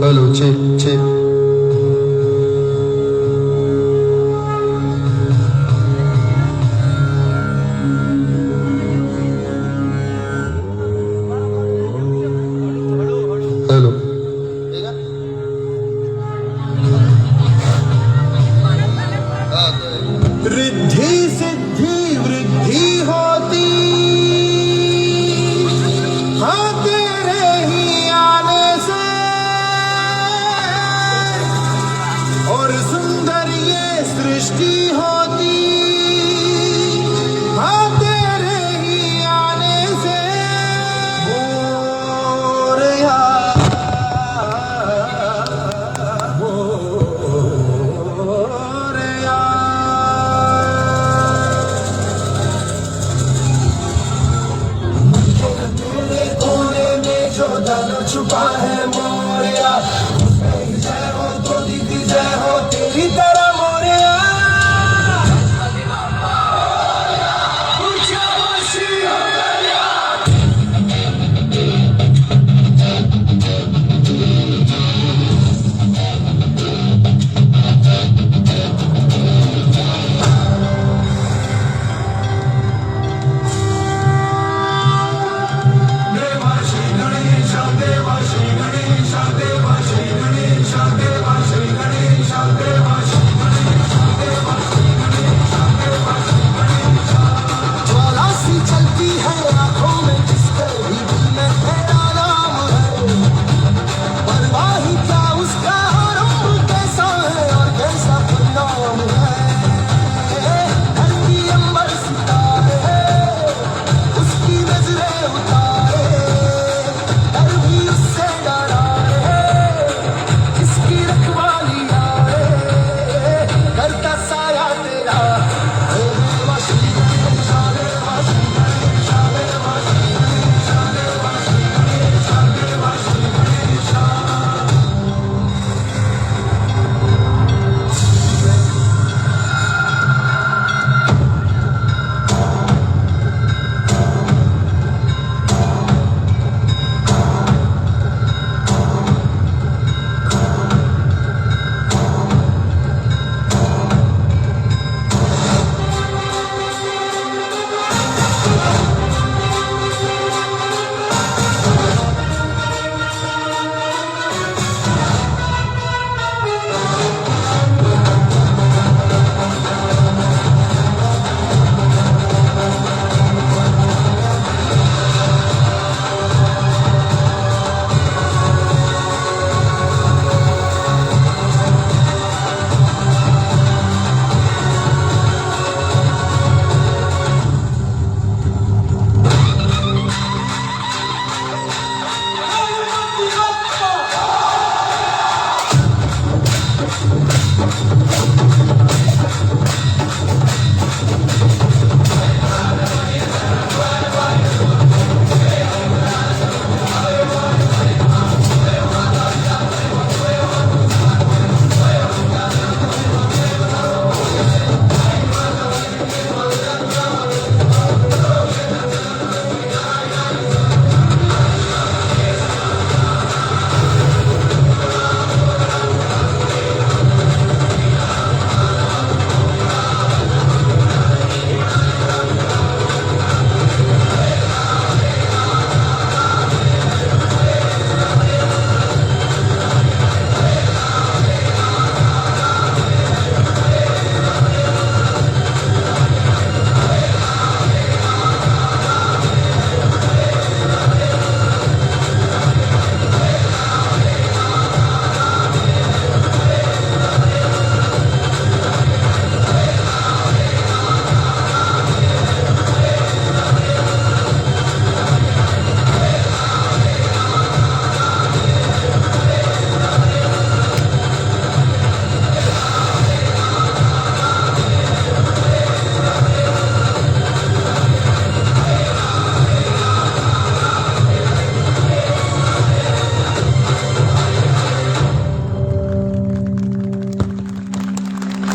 Hello, check. Hello.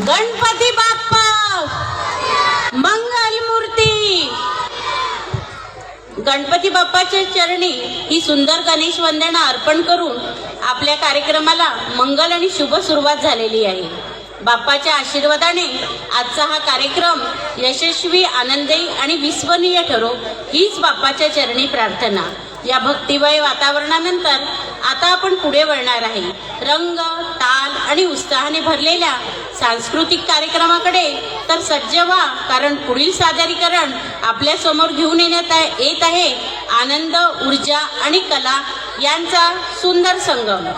Ganpati Bappa मंगल मूर्ती. गणपती बाप्पाच्या चरणी ही सुंदर गणेश वंदना अर्पण करून आपल्या कार्यक्रमाला मंगल आणि शुभ सुरुवात झालेली आहे. बाप्पाच्या आशीर्वादाने आजचा हा कार्यक्रम यशस्वी, आनंदी आणि विस्मरणीय ठरो हीच बाप्पाच्या चरणी प्रार्थना. या भक्तिमय वातावरणानंतर आता आपण पुढे वळणार आहे रंग, ताल आणि उत्साहाने भरलेल्या सांस्कृतिक कार्यक्रमाकडे. तर सज्ज व्हा, कारण पुढील सादरीकरण आपल्या समोर घेऊन येत आहे आनंद, ऊर्जा आणि कला यांचा सुंदर संगम.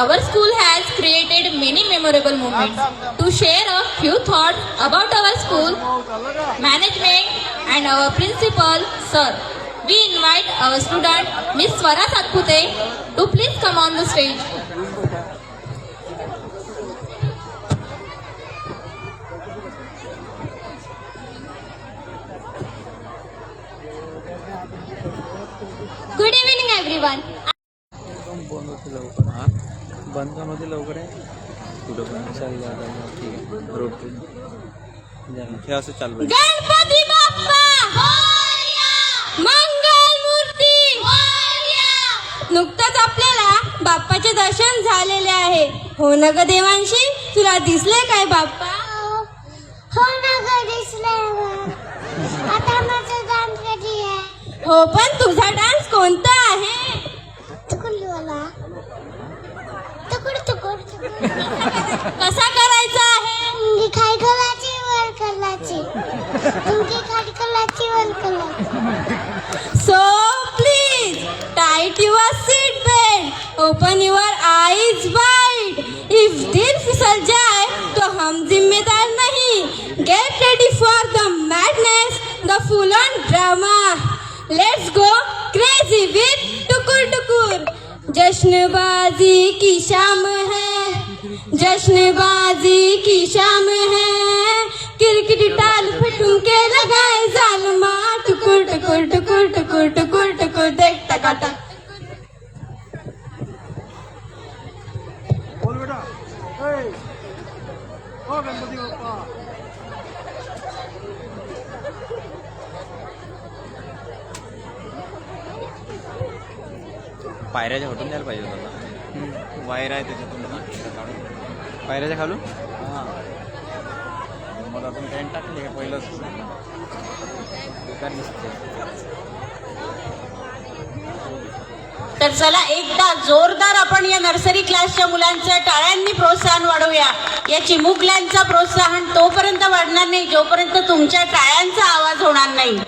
Our school has created many memorable moments. To share a few thoughts about our school, management and our principal, sir, we invite our student, Miss Swara Satpute, to please come on the stage. Good evening, everyone. बंद होते लवकर आहे कुठं पण चाललं road हे असं चालू आहे. गणपती बाप्पा मंगल मूर्ती. नुकतंच आपल्याला बाप्पाचे दर्शन झालेले आहे. हो ना ग देवांशी, तुला दिसले काय बाप्पा? हो ना ग दिसले. आता माझा डान्स रेडी आहे. हो, पण तुझा डान्स कोणता आहे? तुकुलवाला. कसा करायचा आहे? मुंगी खाई कलाची वर कलाची. मुंगी खाई कलाची वर कलाची. So please tight your seat belt, open your eyes wide. If दिल फिसल जाए तो हम जिम्मेदार नहीं. Get ready for the madness, the full on drama. Let's go crazy with टुकुर टुकुर. जश्नबाजी की शाम है, जश्नबाजी की शाम है. किरकिट टाल फटूम के लगाए जालमा. टुकुर टुकुर टुकुर टुकुर टुकुर टुकुर देख टकाटक. पायऱ्याच्या हटून द्यायला पाहिजे होता. वायर आहे त्याच्यातून काढून पायऱ्याच्या खालून. हां, मग आपण टेंट टाकले का पहिलंच बेकार दिसते. तर चला एकदा जोरदार आपण या नर्सरी क्लासच्या मुलांचं टाळ्यांनी प्रोत्साहन वाढवूया. या चिमुकल्यांचं प्रोत्साहन तोपर्यंत वाढणार नाही जोपर्यंत तुमच्या टाळ्यांचा आवाज होणार नाही.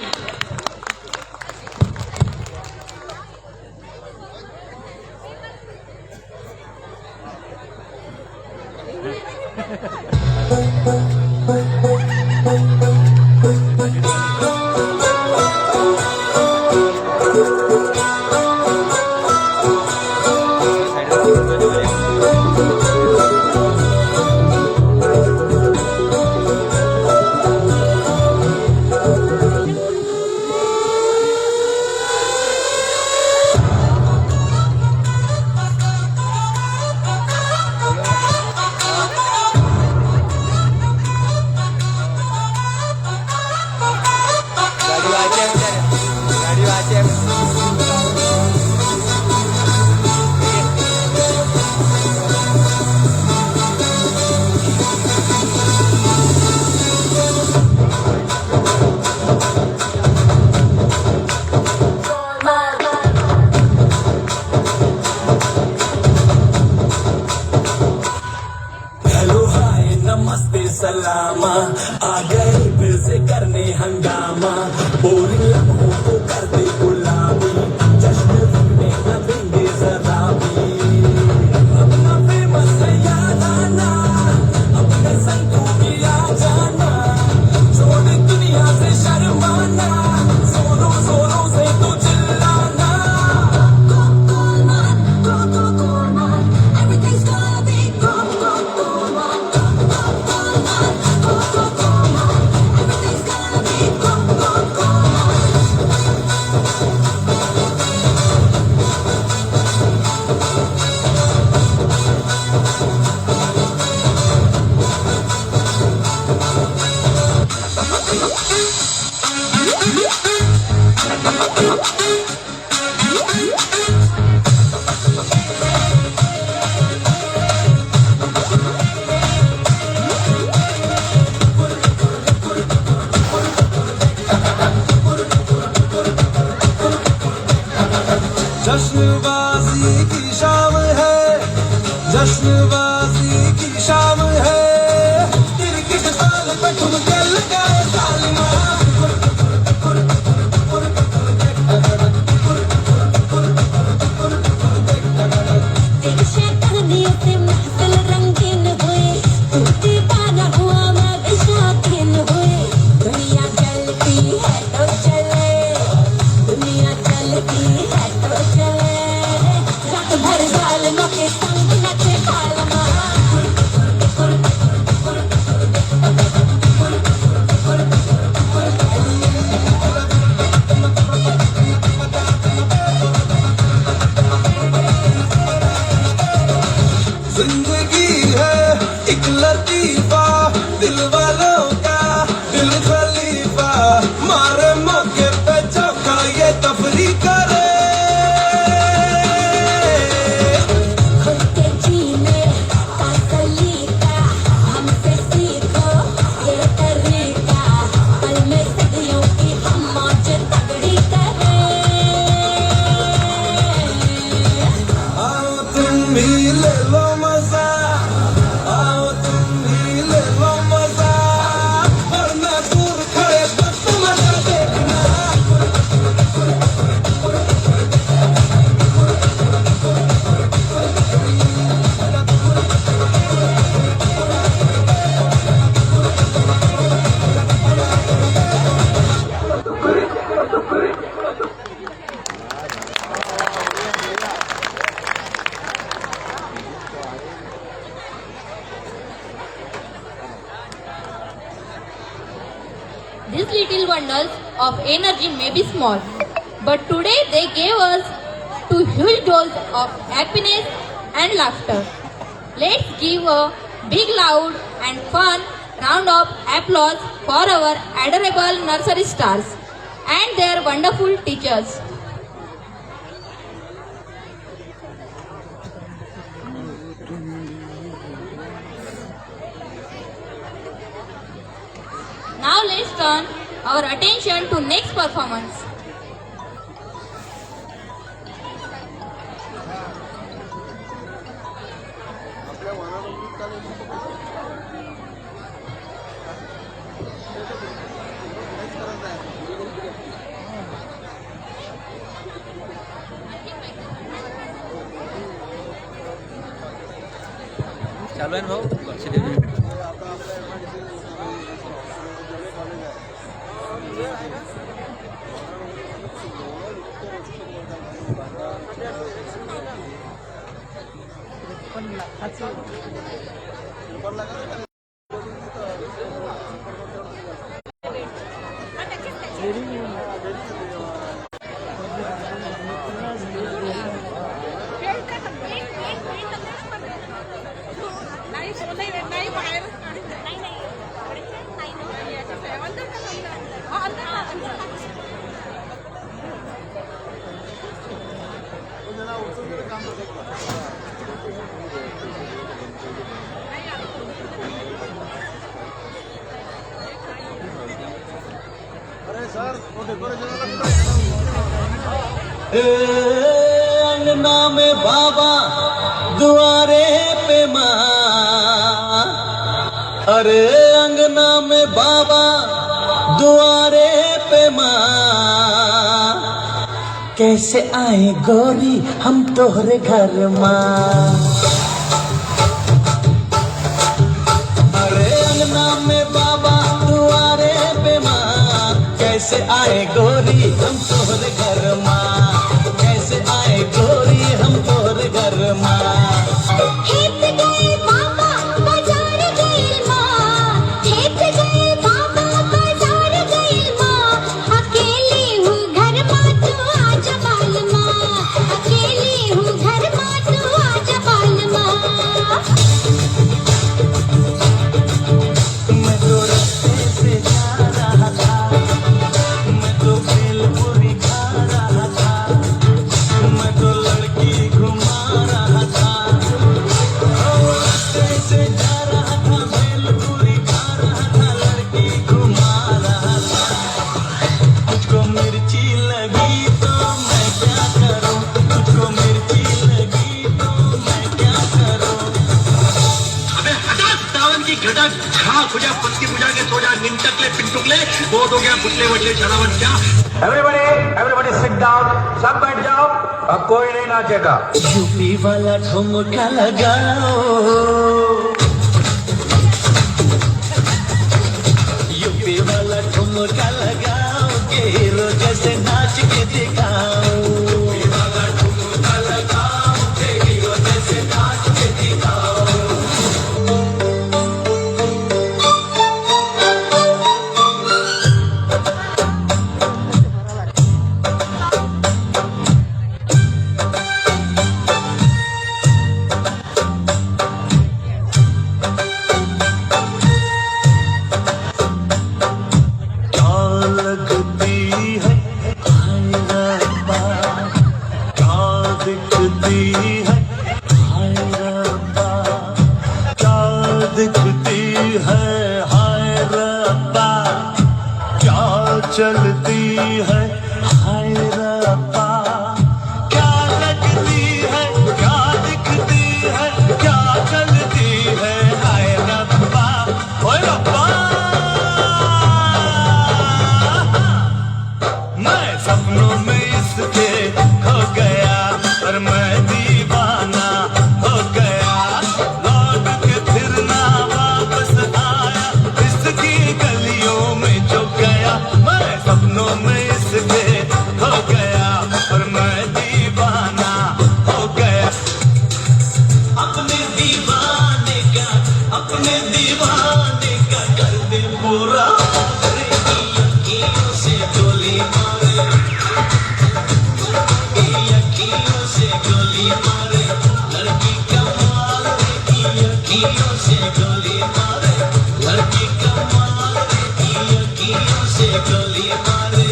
सलामा आ गए फिर से करने हंगामा. बोरिंग लम्हों को कर दे गुलामी. जश्न में न देंगे जरा भी. अपना फेमस है याद आना. अपने संग तू भी आ जाना. छोड़ दुनिया से शर्माना. जोरों जोरों से तू चिल्लाना. Everything's gonna be cool. जश्नबाजी की शाम है क्रिकेट ताल पे ठुमके लगाए तालिमा जिंदगी है एक लतीफा दिल वालों का दिल खलीफा मारे मौके पे चौका ये तफरी करे खुद के जीने का सलीका हमसे सीखो ये तरीका पल में सदियों की हम मौज तगड़ी करें आओ तुम भी ले लो मजा आओ तुम भी ले लो मजा वरना दूर खड़े वक्त मजा देखना These little bundles of energy may be small, but today they gave us two huge doses of happiness and laughter. Let's give a big, loud and fun round of applause for our adorable nursery stars and their wonderful teachers. Now let's turn our attention to next performance. चालू आहे ना भाऊ लक्ष दे अंगना में बाबा दुआरे पे माँ अरे अंगना में बाबा दुआरे पे माँ कैसे आए गोरी हम तोहरे घर माँ अरे अंगना में बाबा दुआरे पे माँ कैसे आए गोरी हम तोहरे घर माँ कैसे आए गोरी हम तोहरे घर माँ खेत गए बाबा बाजार गए माँ खेत गए बाबा बाजार गए माँ अकेली हूँ घर माँ तू आजा बाल माँ अकेली हूँ घर माँ तू आजा बाल माँ मैं तो रास्ते से जा रहा था मैं तो भेलपुरी खा रहा था मैं तो लड़की घुमा रहा था रास्ते से जा रहा था भेलपुरी खा रहा था लड़की घुमा रहा था तुझको मिर्ची लगी तो मैं क्या करूं तुझको मिर्ची लगी तो मैं क्या करूं की गडक खा खुजा पत्ती पूजा के सोजा निंटकले पिंटुकले बहुत हो गया पुतले वटले चलावन क्या एवरीबॉडी सिट डाउन सब बैठ जाओ अब कोई नहीं नाचेगा यूपी वाला ठुमका लगाओ यूपी वाला ठुमका लगाओ के हीरो जैसे नाच के दिखाओ यूपी वाला ठुमका लगाओ के हीरो जैसे नाच के दिखाओ चलती है हाय रब्बा क्या लगती है क्या दिखती है क्या चलती है हाय रब्बा ओए रब्बा मैं सपनों में इसके खो गया पर मैं दीवाना हो गया लौट के फिर ना वापस आया इसकी गलियों में जो गया मैं सपनों में इसके हो गया और मैं दीवाना हो गया अपने दीवाने का कर दे पूरा अखियों से गोली मारे अखियों से गोली मारे लड़की कमाल की अखियों से गोली मारे लड़की कमाल की अखियों से गोली मारे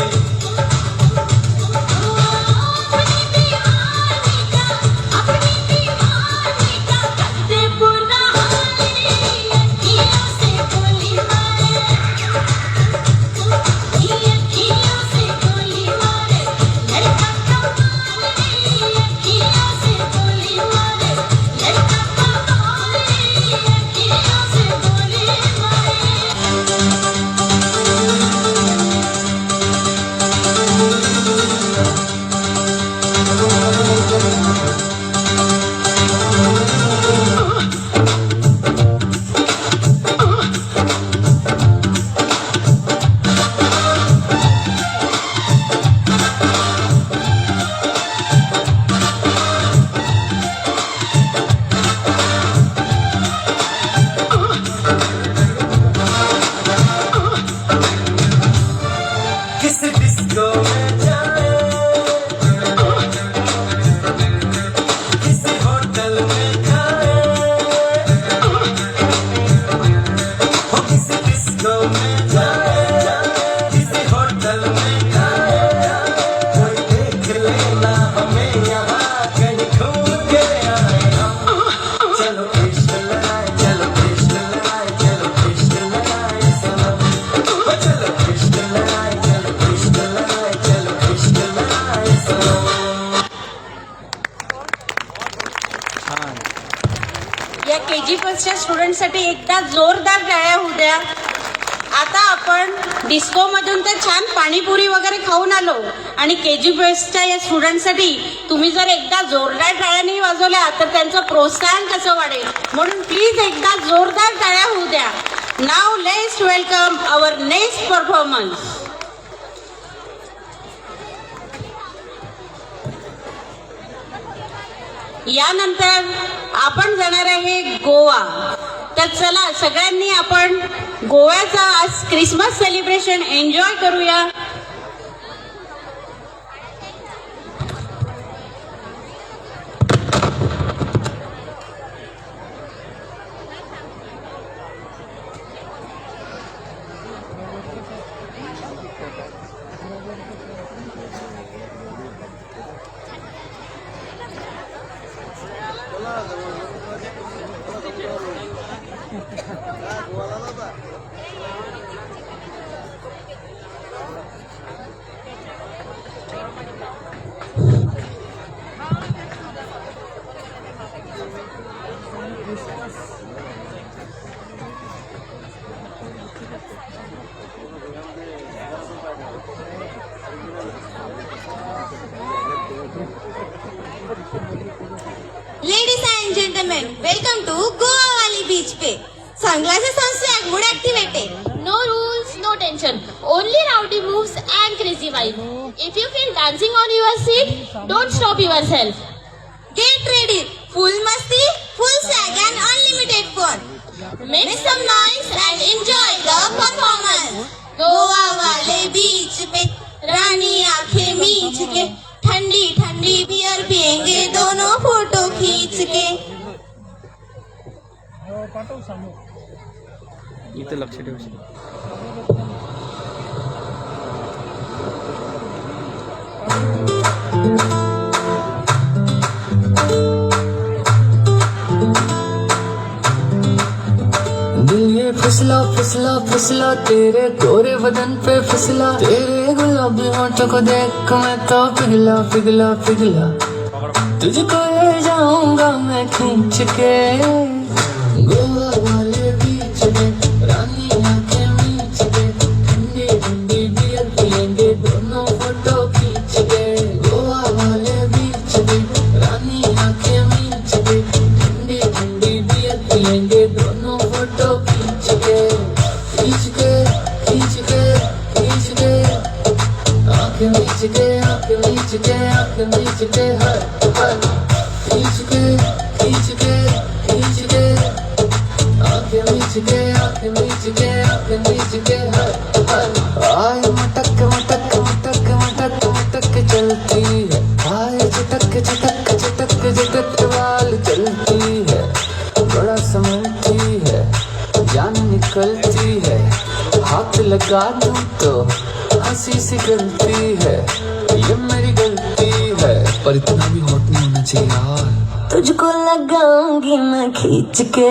किस डिस्को में जाए किसी होटल में खाए हो किसी डिस्को में जाए किसी होटल में खाए कोई देख लेना हमें यहाँ कहीं घूम के आए हम चलो कृष्ण लगाए चलो कृष्ण लगाए चलो कृष्ण लगाए सनम चलो कृष्ण लगाए चलो कृष्ण लगाए चलो कृष्ण लगाए सनम या केजी फर्स्टच्या स्टुडंटसाठी एकदा जोरदार टाळ्या होऊ द्या. आता आपण डिस्को मधून तर छान पाणीपुरी वगैरे खाऊन आलो आणि केजी फर्स्टच्या या स्टुडंटसाठी तुम्ही जर एकदा जोरदार टाळ्या नाही वाजवल्या तर त्यांचं प्रोत्साहन कसं वाढेल म्हणून प्लीज एकदा जोरदार टाळ्या होऊ द्या. Now let's welcome our next performance. यानंतर आपण जाणार आहे गोवा. तर चला सगळ्यांनी आपण गोव्याचा आज क्रिसमस सेलिब्रेशन एन्जॉय करूया. Ladies and gentleman, welcome to Goa वाली बीच पे. Sunglasses on swag, mood activated. No rules, no tension. Only rowdy moves and crazy vibe. If you feel dancing on your seat, don't stop yourself. Get ready, full masti, full swag and unlimited fun. Make some noise and enjoy the performance. Goa वाले beach पे रानी आंखें मीच के ठंडी ठंडी beer पियेंगे दोनों photo खींच के. इथं लक्ष ठेवू. दिल ये फिसला फिसला फिसला तेरे गोरे बदन पे फिसला, तेरे गुलाबी होठों को देख मैं तो पिघला पिघला पिघला. तुझको ले जाऊंगा मैं खींच के गोवा वाले बीच में, रानी आंखें मीच के ठंडी ठंडी बियर पियेंगे दोनों फोटो खींच के. गोवा वाले बीच में, रानी आंखें मीच के ठंडी ठंडी बियर पियेंगे दोनों फोटो खींच के. खींच के खींच के खींच के आंखें मीच के आंखें मीच के आंखें मीच के हर हर. खींच के खींच के खींच के आंखें मीच के आंखें मीच के आंखें मीच के हर हर. आय मटक मटक मटक मटक मटक चलती है, आय चटक चटक चटक चटक वाल चलती है. बड़ा समझती है, जान निकलती है, हाथ लगा दूं तो हंसी सी गलती है. ये मेरी गलती है, पर इतना भी हॉट नहीं होना चाहिए यार. तुझको लगाऊंगी मैं खींच के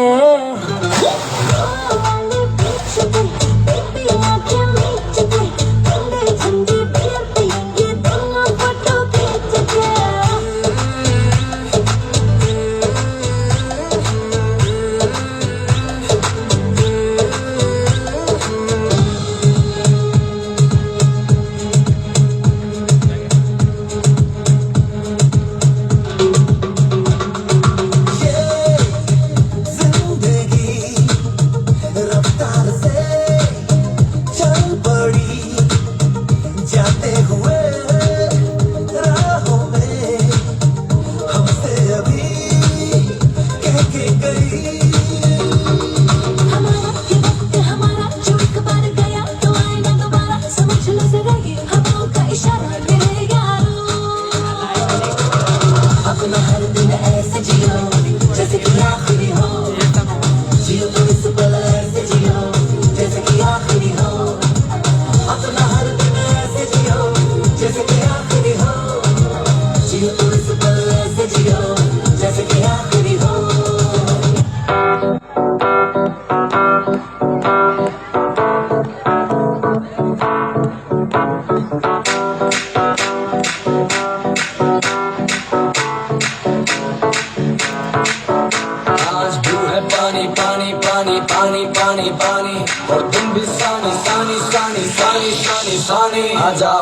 पानी पानी और तुम भी सानी सानी सानी सानी सानी सानी आ जाओ.